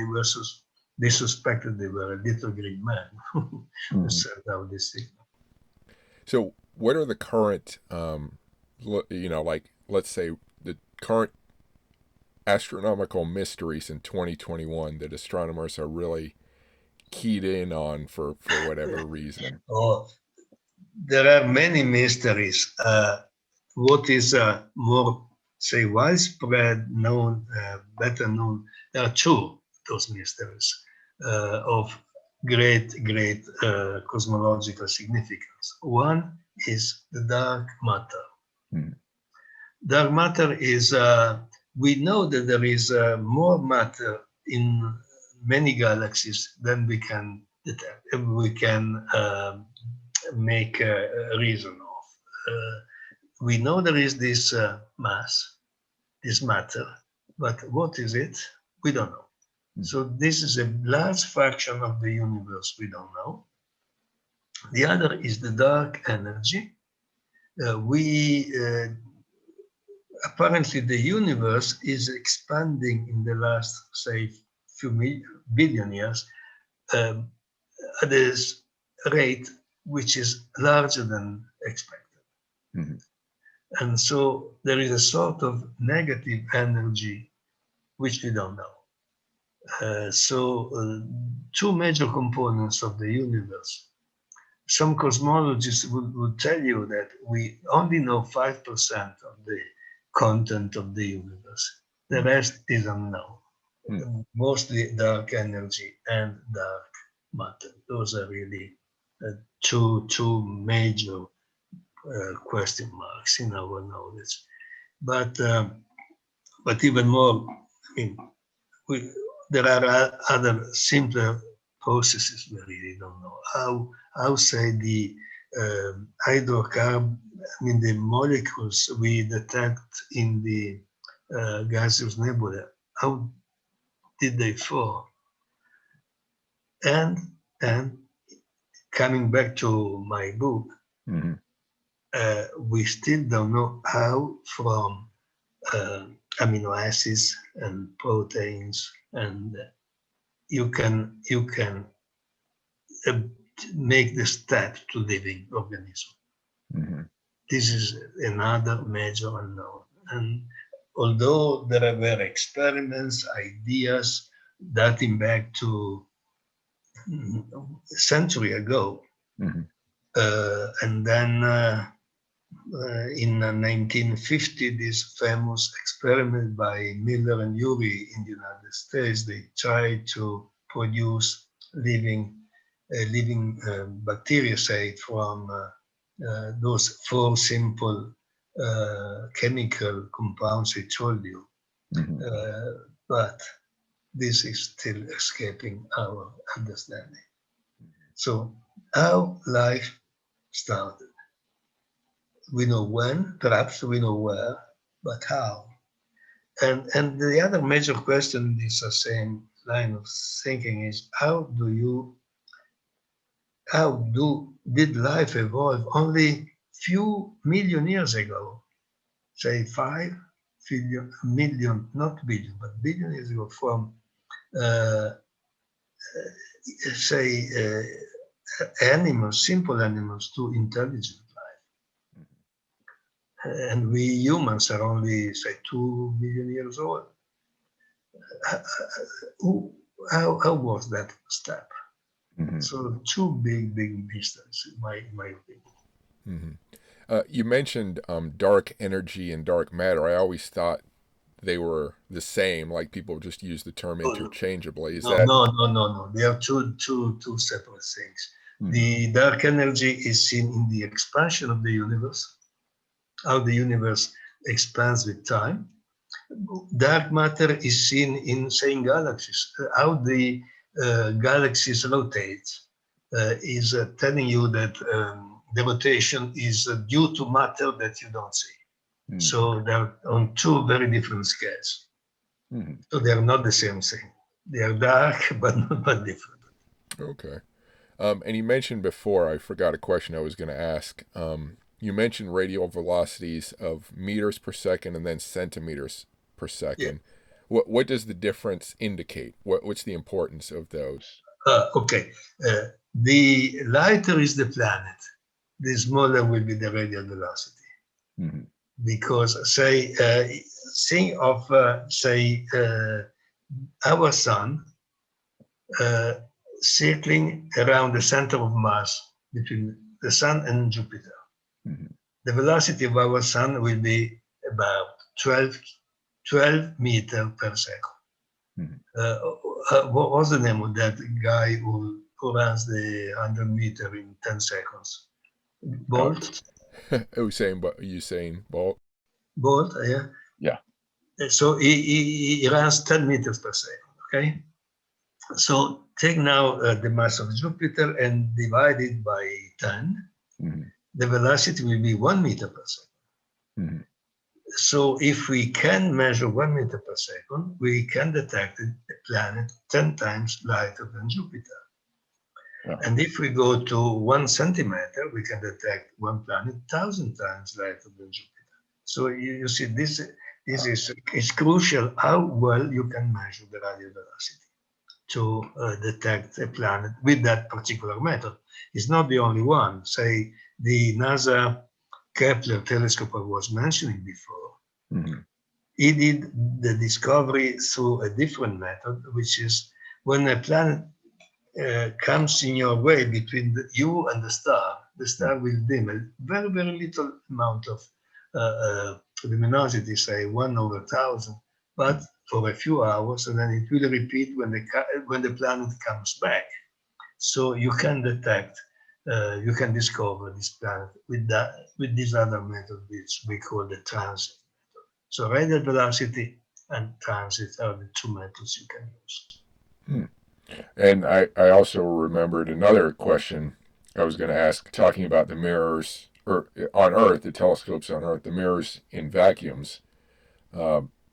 they suspected they were a little green man who sent out this signal.
So what are the current, let's say the current astronomical mysteries in 2021 that astronomers are really keyed in on for whatever reason?
Oh, there are many mysteries. What is more, say, widespread known, better known, there are two those mysteries of great cosmological significance. One is the dark matter. Dark matter is, we know that there is more matter in many galaxies than we can detect, we can make a reason of. We know there is this mass, this matter, but what is it? We don't know. So this is a large fraction of the universe we don't know. The other is the dark energy. Apparently the universe is expanding in the last, say, few billion years at a rate which is larger than expected. And so there is a sort of negative energy which we don't know. Two major components of the universe. Some cosmologists would tell you that we only know 5% of the content of the universe. The rest is unknown. Mostly dark energy and dark matter. Those are really two major question marks in our knowledge. But even more, I mean, there are other simpler processes we really don't know. How say the hydrocarbon, I mean the molecules we detect in the gaseous nebula, how did they form? And coming back to my book,
Mm-hmm.
We still don't know how from amino acids and proteins, and you can make the step to living organism.
Mm-hmm.
This is another major unknown. And although there were experiments, ideas dating back to a century ago,
Mm-hmm.
and then in 1950, this famous experiment by Miller and Urey in the United States, they tried to produce living bacteria, say, from those four simple chemical compounds I told you.
Mm-hmm.
But this is still escaping our understanding. So how life started. We know when, perhaps we know where, but how? And the other major question in this same line of thinking is did life evolve only few million years ago, say 5 million, not billion, but billion years ago, from say animals, simple animals, to intelligent life. And we humans are only, say, 2 million years old. How was that step?
Mm-hmm.
So two big mysteries, in my opinion.
Mm-hmm. You mentioned dark energy and dark matter. I always thought they were the same, like people just use the term interchangeably. Is that?
No. They are two separate things.
Mm-hmm.
The dark energy is seen in the expansion of the universe, how the universe expands with time. Dark matter is seen in, say, galaxies, how the galaxies rotate is telling you that the rotation is due to matter that you don't see.
Mm-hmm.
So they're on two very different scales.
Mm-hmm.
So they're not the same thing. They are dark, but different.
Okay. And you mentioned before, I forgot a question I was going to ask. You mentioned radial velocities of meters per second and then centimeters per second. Yeah. What does the difference indicate? What's the importance of those?
Okay. The lighter is the planet, the smaller will be the radial velocity. Mm-hmm. Because, say, think of, our sun circling around the center of mass between the sun and Jupiter. Mm-hmm. The velocity of our sun will be about 12 meters per second. Mm-hmm. What was the name of that guy who runs the 100 meter in 10 seconds? Bolt?
Usain Bolt?
Bolt, yeah.
Yeah.
So he runs 10 meters per second, okay? So take now the mass of Jupiter and divide it by 10. Mm-hmm. The velocity will be 1 meter per second. Mm-hmm. So if we can measure 1 meter per second, we can detect a planet 10 times lighter than Jupiter. Yeah. And if we go to 1 centimeter, we can detect one planet 1,000 times lighter than Jupiter. So you see, this is crucial how well you can measure the radial velocity to detect a planet with that particular method. It's not the only one. Say the NASA Kepler telescope I was mentioning before. Mm-hmm. He did the discovery through a different method, which is when a planet comes in your way between you and the star will dim a very, very little amount of luminosity, say 1/1000, but for a few hours, and then it will repeat when the planet comes back. So you can detect you can discover this planet with this other method, which we call the transit method. So radial velocity and transit are the two methods you can use.
Hmm. And I also remembered another question I was going to ask, talking about the mirrors or on Earth, the telescopes on Earth, the mirrors in vacuums.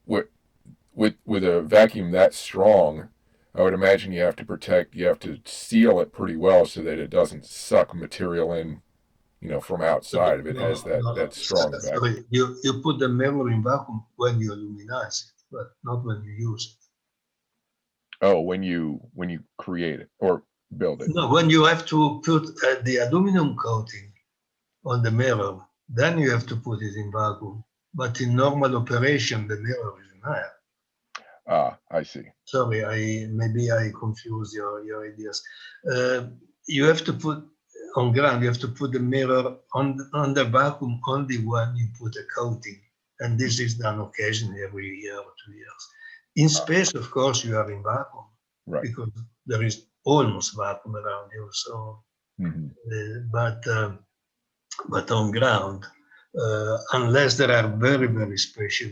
With a vacuum that strong, I would imagine you have to seal it pretty well so that it doesn't suck material in, from outside if it has that strong vacuum.
Sorry, you put the mirror in vacuum when you luminize it, but not when you use it.
Oh, when you create it or build it.
No, when you have to put the aluminum coating on the mirror, then you have to put it in vacuum. But in normal operation, the mirror is in air.
Ah, I see.
Sorry, maybe I confuse your ideas. You have to put on ground. You have to put the mirror on the vacuum only when you put a coating, and this is done occasionally every year or 2 years. In space, of course, you are in vacuum,
right,
because there is almost vacuum around you. So, but on ground, unless there are very, very special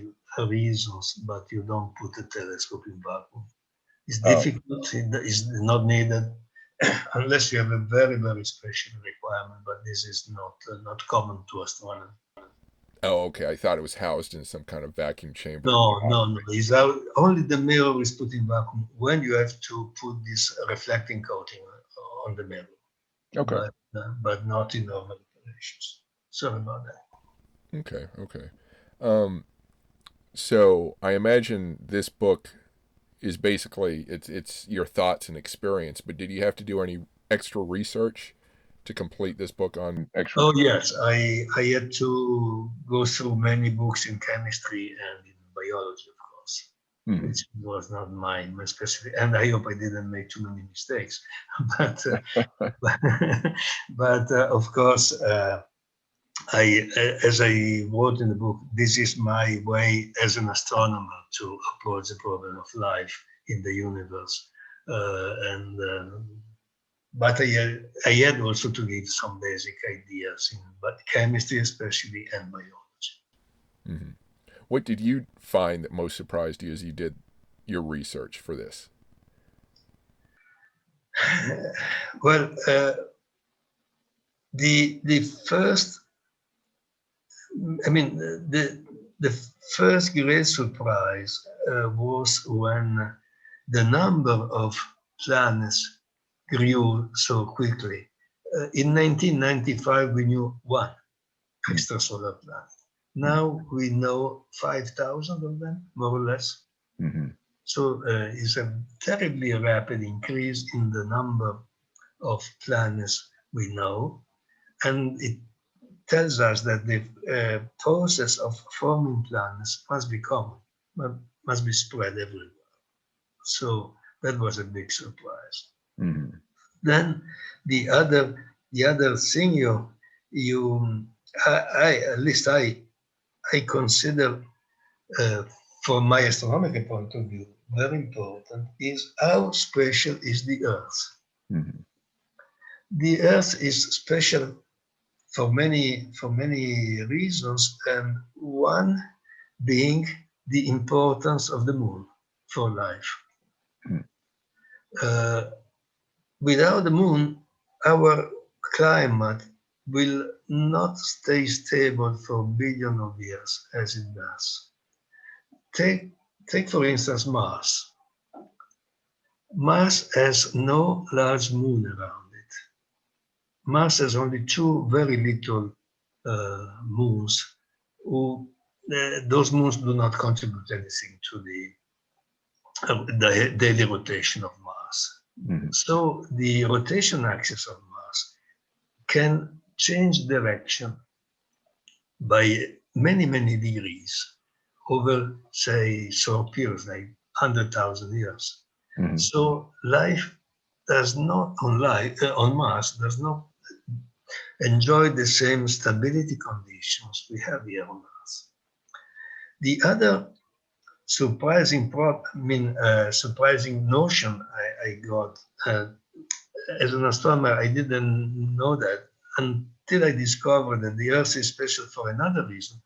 reasons, but you don't put a telescope in vacuum. It's difficult, it is not needed, unless you have a very, very special requirement, but this is not common to astronomy.
Oh, okay. I thought it was housed in some kind of vacuum chamber.
No. It's only the mirror is put in vacuum when you have to put this reflecting coating on the mirror.
Okay.
But not in normal operations. Sorry about that.
Okay. So I imagine this book is basically it's your thoughts and experience. But did you have to do any extra research to complete this book on extra?
Oh yes, I had to go through many books in chemistry and in biology, of course, which was not my specific. And I hope I didn't make too many mistakes. But of course, as I wrote in the book, this is my way as an astronomer to approach the problem of life in the universe, but I had also to give some basic ideas in chemistry, especially, and biology.
Mm-hmm. What did you find that most surprised you as you did your research for this?
Well, the first, the first great surprise was when the number of planets grew so quickly. In 1995, we knew one extrasolar planet. Now we know 5,000 of them, more or less. So it's a terribly rapid increase in the number of planets we know. And it tells us that the process of forming planets must be common, must be spread everywhere. So that was a big surprise. Then the other thing at least I consider from my astronomical point of view very important is how special is the Earth. The Earth is special for many reasons, and one being the importance of the moon for life. Without the moon, our climate will not stay stable for billions of years as it does. Take for instance Mars. Mars has no large moon around it. Mars has only two very little moons. Those moons do not contribute anything to the daily rotation of Mars. So the rotation axis of Mars can change direction by many, many degrees over, say, short periods like 100,000 years. So life does not on Mars does not enjoy the same stability conditions we have here on Earth. The other surprising surprising notion I got as an astronomer, I didn't know that until I discovered that the Earth is special for another reason,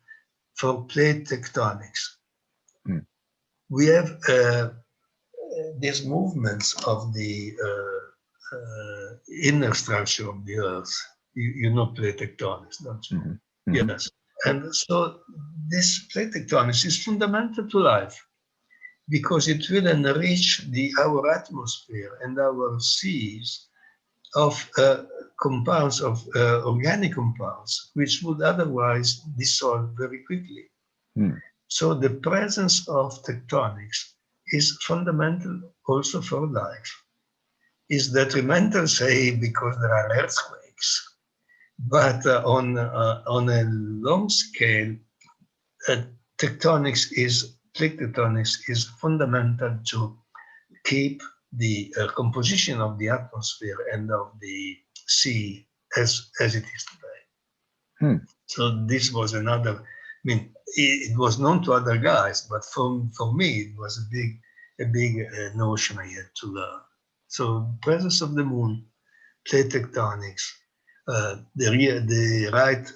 for plate tectonics.
Hmm.
We have these movements of the inner structure of the Earth. You know plate tectonics, don't you?
Mm-hmm. Mm-hmm.
Yes. And so this plate tectonics is fundamental to life because it will enrich our atmosphere and our seas of compounds, of organic compounds, which would otherwise dissolve very quickly.
Hmm.
So the presence of tectonics is fundamental also for life. Is detrimental, say, because there are earthquakes, but on a long scale, plate tectonics is fundamental to keep the composition of the atmosphere and of the sea as it is today.
Hmm.
So this was another. I mean, it was known to other guys, but for me, it was a big notion I had to learn. So presence of the moon, plate tectonics, the right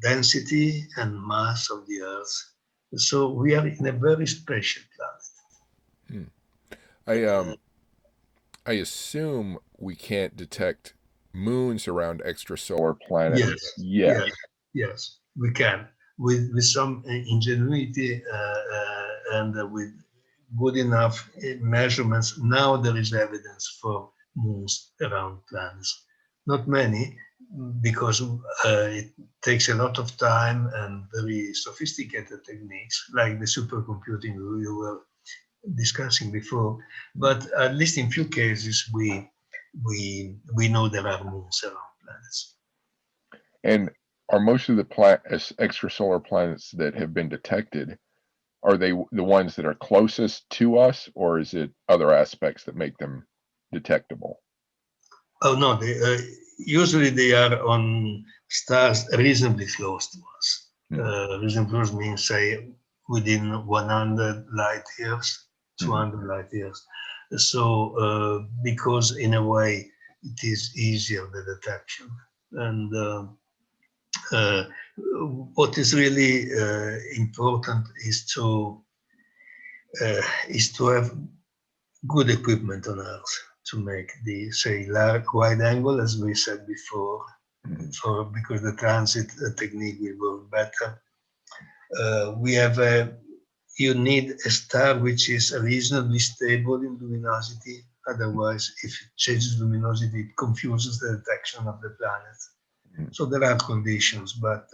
density and mass of the Earth. So we are in a very special planet.
Hmm. I assume we can't detect moons around extrasolar planets yet.
Yes, we can with some ingenuity and with good enough measurements. Now there is evidence for moons around planets. Not many, because it takes a lot of time and very sophisticated techniques, like the supercomputing we were discussing before. But at least in few cases, we know there are moons around planets.
And are most of the extrasolar planets that have been detected, are they the ones that are closest to us, or is it other aspects that make them detectable?
Oh no, usually they are on stars reasonably close to us. Reasonably close means, say, within 100 light years, 200 light years. So because in a way it is easier, the detection. And what is really important is to have good equipment on Earth to make the, say, large wide angle, as we said before, because the transit technique will work better. You need a star which is reasonably stable in luminosity. Otherwise, if it changes luminosity, it confuses the detection of the planet. So there are conditions, but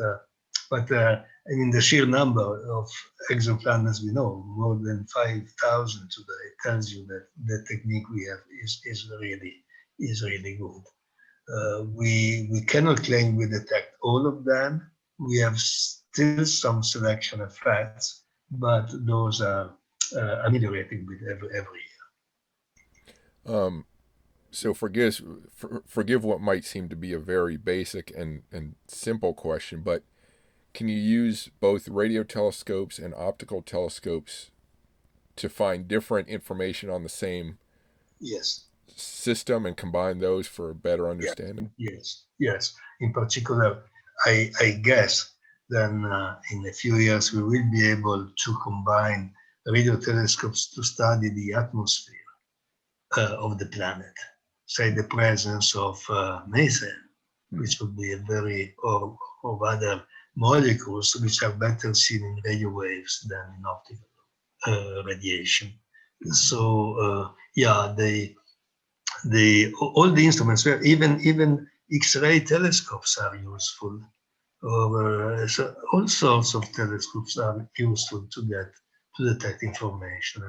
I mean, the sheer number of exoplanets we know, more than 5,000 today, tells you that the technique we have is really good. We cannot claim we detect all of them. We have still some selection effects, but those are ameliorating with every year.
So forgive what might seem to be a very basic and simple question, but can you use both radio telescopes and optical telescopes to find different information on the same system and combine those for a better understanding?
Yes. In particular, I guess then in a few years we will be able to combine radio telescopes to study the atmosphere of the planet, say the presence of methane, which would be or other molecules which are better seen in radio waves than in optical radiation. So all the instruments, even X-ray telescopes are useful, or so all sorts of telescopes are useful to detect information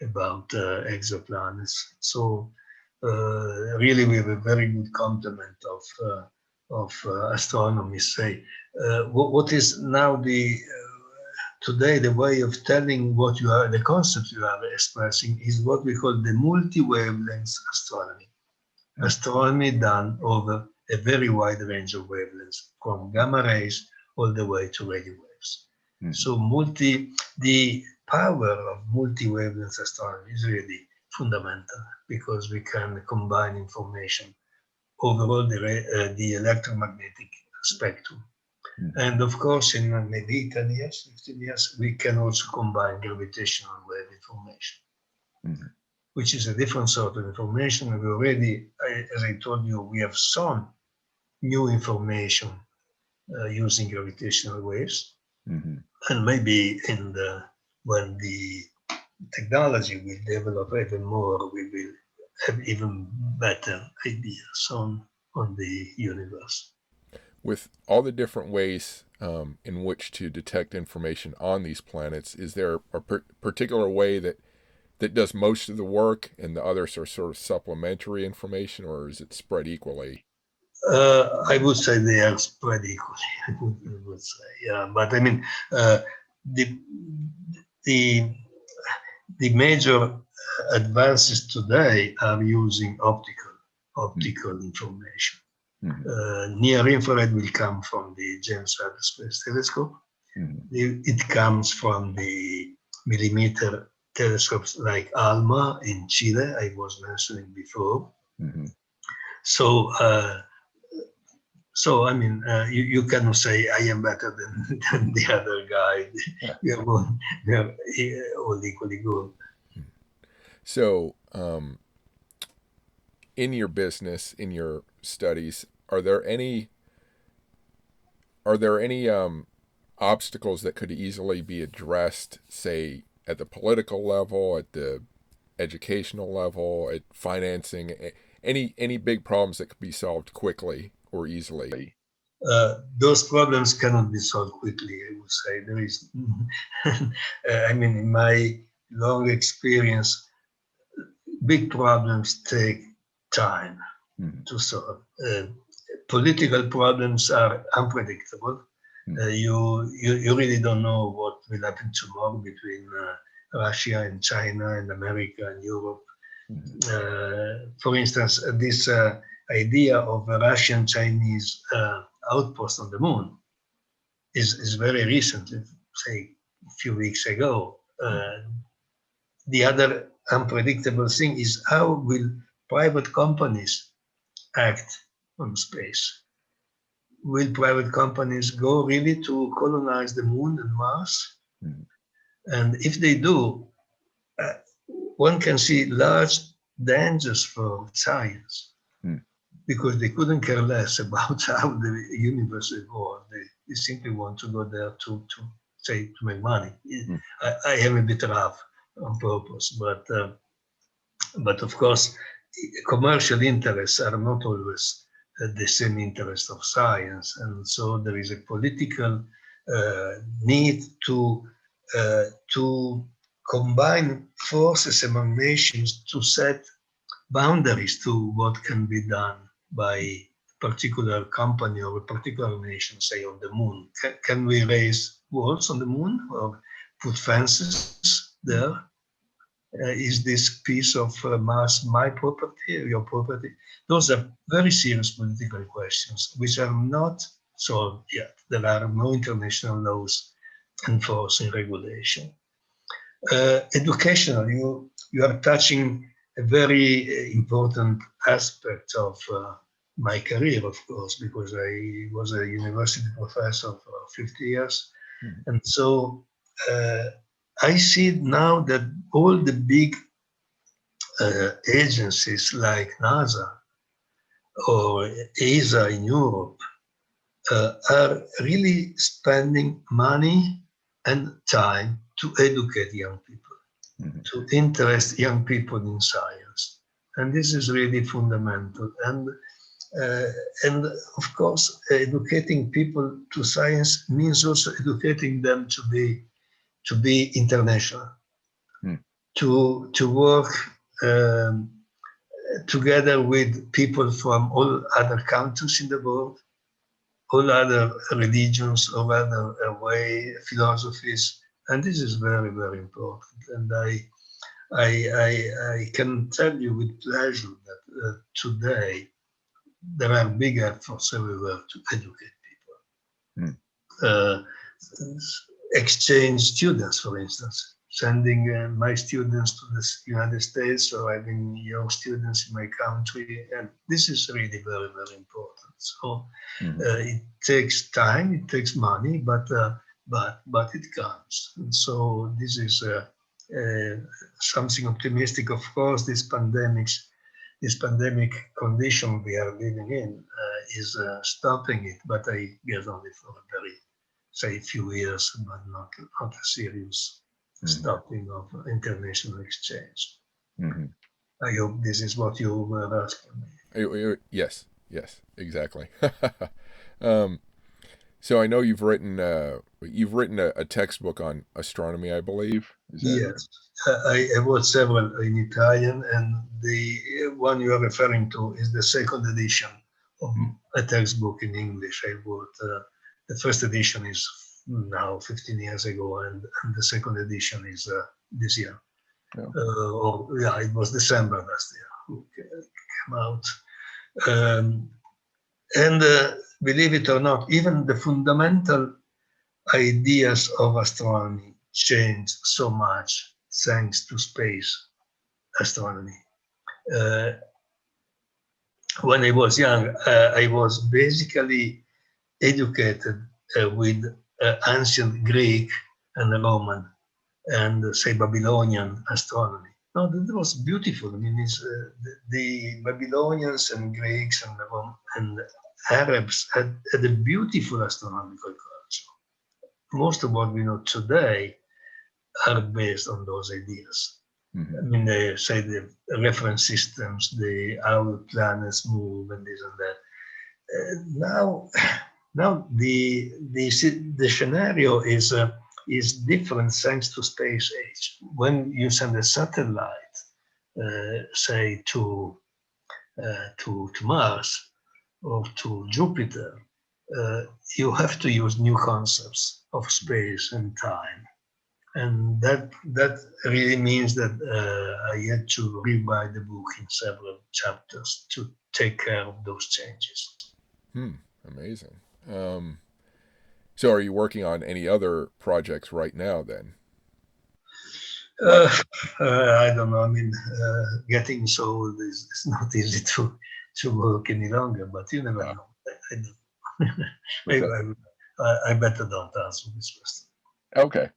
about exoplanets. So really, we have a very good complement of astronomy. Say, what is now today the way of telling what you are, the concept you are expressing, is what we call the multi-wavelength astronomy. Astronomy done over a very wide range of wavelengths, from gamma rays all the way to radio waves. So the power of multi-wavelength astronomy is really fundamental because we can combine information overall the electromagnetic spectrum. And of course, in maybe 10 years, 15 years, we can also combine gravitational wave information, which is a different sort of information. We already, as I told you, we have some new information using gravitational waves. And maybe when the technology will develop even more, we will have even better ideas on the universe.
With all the different ways in which to detect information on these planets, is there a particular way that does most of the work and the others are sort of supplementary information, or is it spread equally?
I would say they are spread equally. I would say, yeah. But I mean, the the major advances today are using optical information. Near infrared will come from the James Webb Space Telescope. It comes from the millimeter telescopes like ALMA in Chile, I was mentioning before. So, I mean, you cannot say I am better than the other guy. We are all equally good.
So, in your business, in your studies, are there any obstacles that could easily be addressed, say at the political level, at the educational level, at financing, any big problems that could be solved quickly or easily?
Those problems cannot be solved quickly, I would say. There is, I mean, in my long experience, big problems take time to solve. Political problems are unpredictable. You really don't know what will happen tomorrow between Russia and China and America and Europe. For instance, this idea of a Russian-Chinese outpost on the moon is very recent, say a few weeks ago. The other unpredictable thing is how will private companies act on space? Will private companies go really to colonize the moon and Mars? And if they do, one can see large dangers for science because they couldn't care less about how the universe evolved. They simply want to go there to make money. I am a bit rough on purpose, but of course, commercial interests are not always the same interest of science, and so there is a political need to combine forces among nations to set boundaries to what can be done by a particular company or a particular nation, say on the moon. Can we raise walls on the moon or put fences there? Is this piece of Mars my property or your property? Those are very serious political questions which are not solved yet. There are no international laws enforcing regulation. Educational, you are touching a very important aspect of my career, of course, because I was a university professor for 50 years. And so I see now that all the big agencies like NASA or ESA in Europe are really spending money and time to educate young people, to interest young people in science. And this is really fundamental. And of course, educating people to science means also educating them to be international, to work together with people from all other countries in the world, all other religions, all other philosophies, and this is very, very important. And I can tell you with pleasure that today there are big efforts everywhere to educate people. Exchange students, for instance. sending my students to the United States or having your students in my country. And this is really very, very important. So it takes time, it takes money, but it comes. And so this is something optimistic. Of course, this pandemic condition we are living in is stopping it, but I guess only for a very, say, few years, but not a serious stopping of international exchange. I hope this is what you were asking me.
Yes, exactly. So I know you've written a textbook on astronomy, I believe.
Yes, I wrote several in Italian, and the one you are referring to is the second edition of a textbook in English. I wrote the first edition is now 15 years ago, and the second edition is this year. It was December last year. It came out. And believe it or not, even the fundamental ideas of astronomy changed so much thanks to space astronomy. When I was young, I was basically educated with ancient Greek and Roman and, say, Babylonian astronomy. No, that was beautiful. I mean, the Babylonians and Greeks and Arabs had a beautiful astronomical culture. Most of what we know today are based on those ideas. I mean, they say the reference systems, how the planets move, and this and that. Now the scenario is different thanks to space age. When you send a satellite, say to Mars or to Jupiter, you have to use new concepts of space and time, and that really means that I had to rewrite the book in several chapters to take care of those changes.
Amazing. So are you working on any other projects right now then?
I don't know. I mean, getting so old is not easy to work any longer, but you never know. I better don't answer this question.
Okay.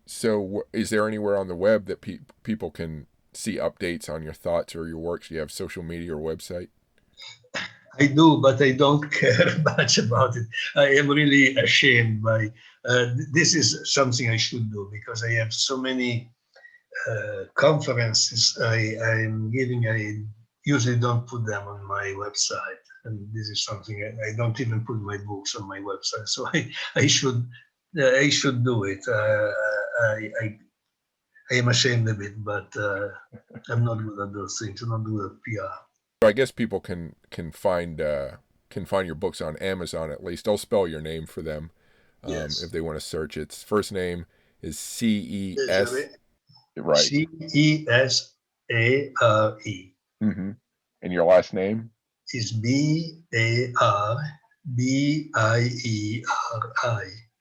So is there anywhere on the web that people can see updates on your thoughts or your works? Do you have social media or website?
I do, but I don't care much about it. I am really ashamed by this is something I should do because I have so many conferences I'm giving. I usually don't put them on my website, and this is something I don't even put my books on my website. So I should do it. I am ashamed of it, but I'm not good at those things. I'm not good at PR.
I guess people can find your books on Amazon at least. I'll spell your name for them if they want to search it. Its first name is C-E-S. Right.
C-E-S-A-R-E.
And your last name?
Is B-A-R-B-I-E-R-I.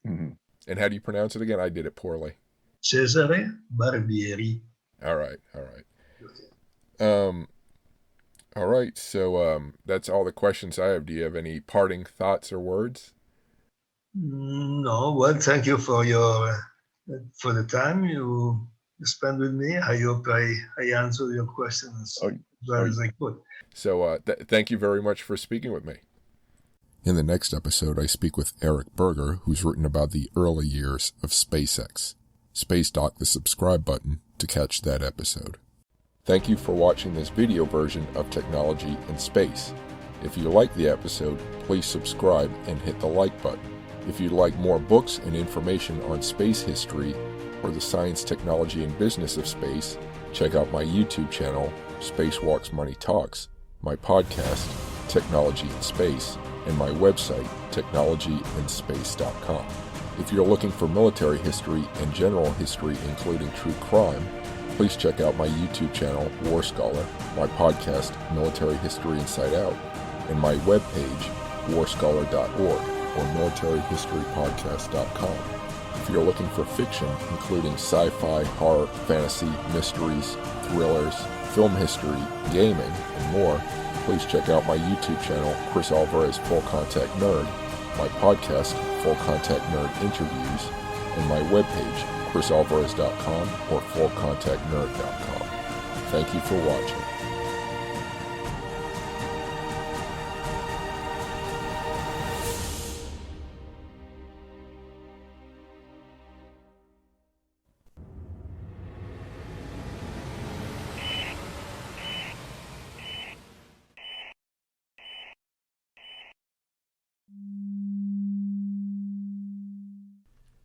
And how do you pronounce it again? I did it poorly.
Cesare Barbieri.
All right. Okay. All right, so that's all the questions I have. Do you have any parting thoughts or words?
No, well, thank you for the time you spent with me. I hope I answered your questions as well as I could.
So thank you very much for speaking with me. In the next episode, I speak with Eric Berger, who's written about the early years of SpaceX. Space-Dock the subscribe button to catch that episode. Thank you for watching this video version of Technology in Space. If you like the episode, please subscribe and hit the like button. If you'd like more books and information on space history or the science, technology, and business of space, check out my YouTube channel, Spacewalks Money Talks, my podcast, Technology in Space, and my website, technologyinspace.com. If you're looking for military history and general history, including true crime, please check out my YouTube channel, War Scholar, my podcast, Military History Inside Out, and my webpage, warscholar.org or militaryhistorypodcast.com. If you're looking for fiction, including sci-fi, horror, fantasy, mysteries, thrillers, film history, gaming, and more, please check out my YouTube channel, Chris Alvarez Full Contact Nerd, my podcast, Full Contact Nerd Interviews, and my webpage, chrisalvarez.com or fullcontactnerd.com. Thank you for watching.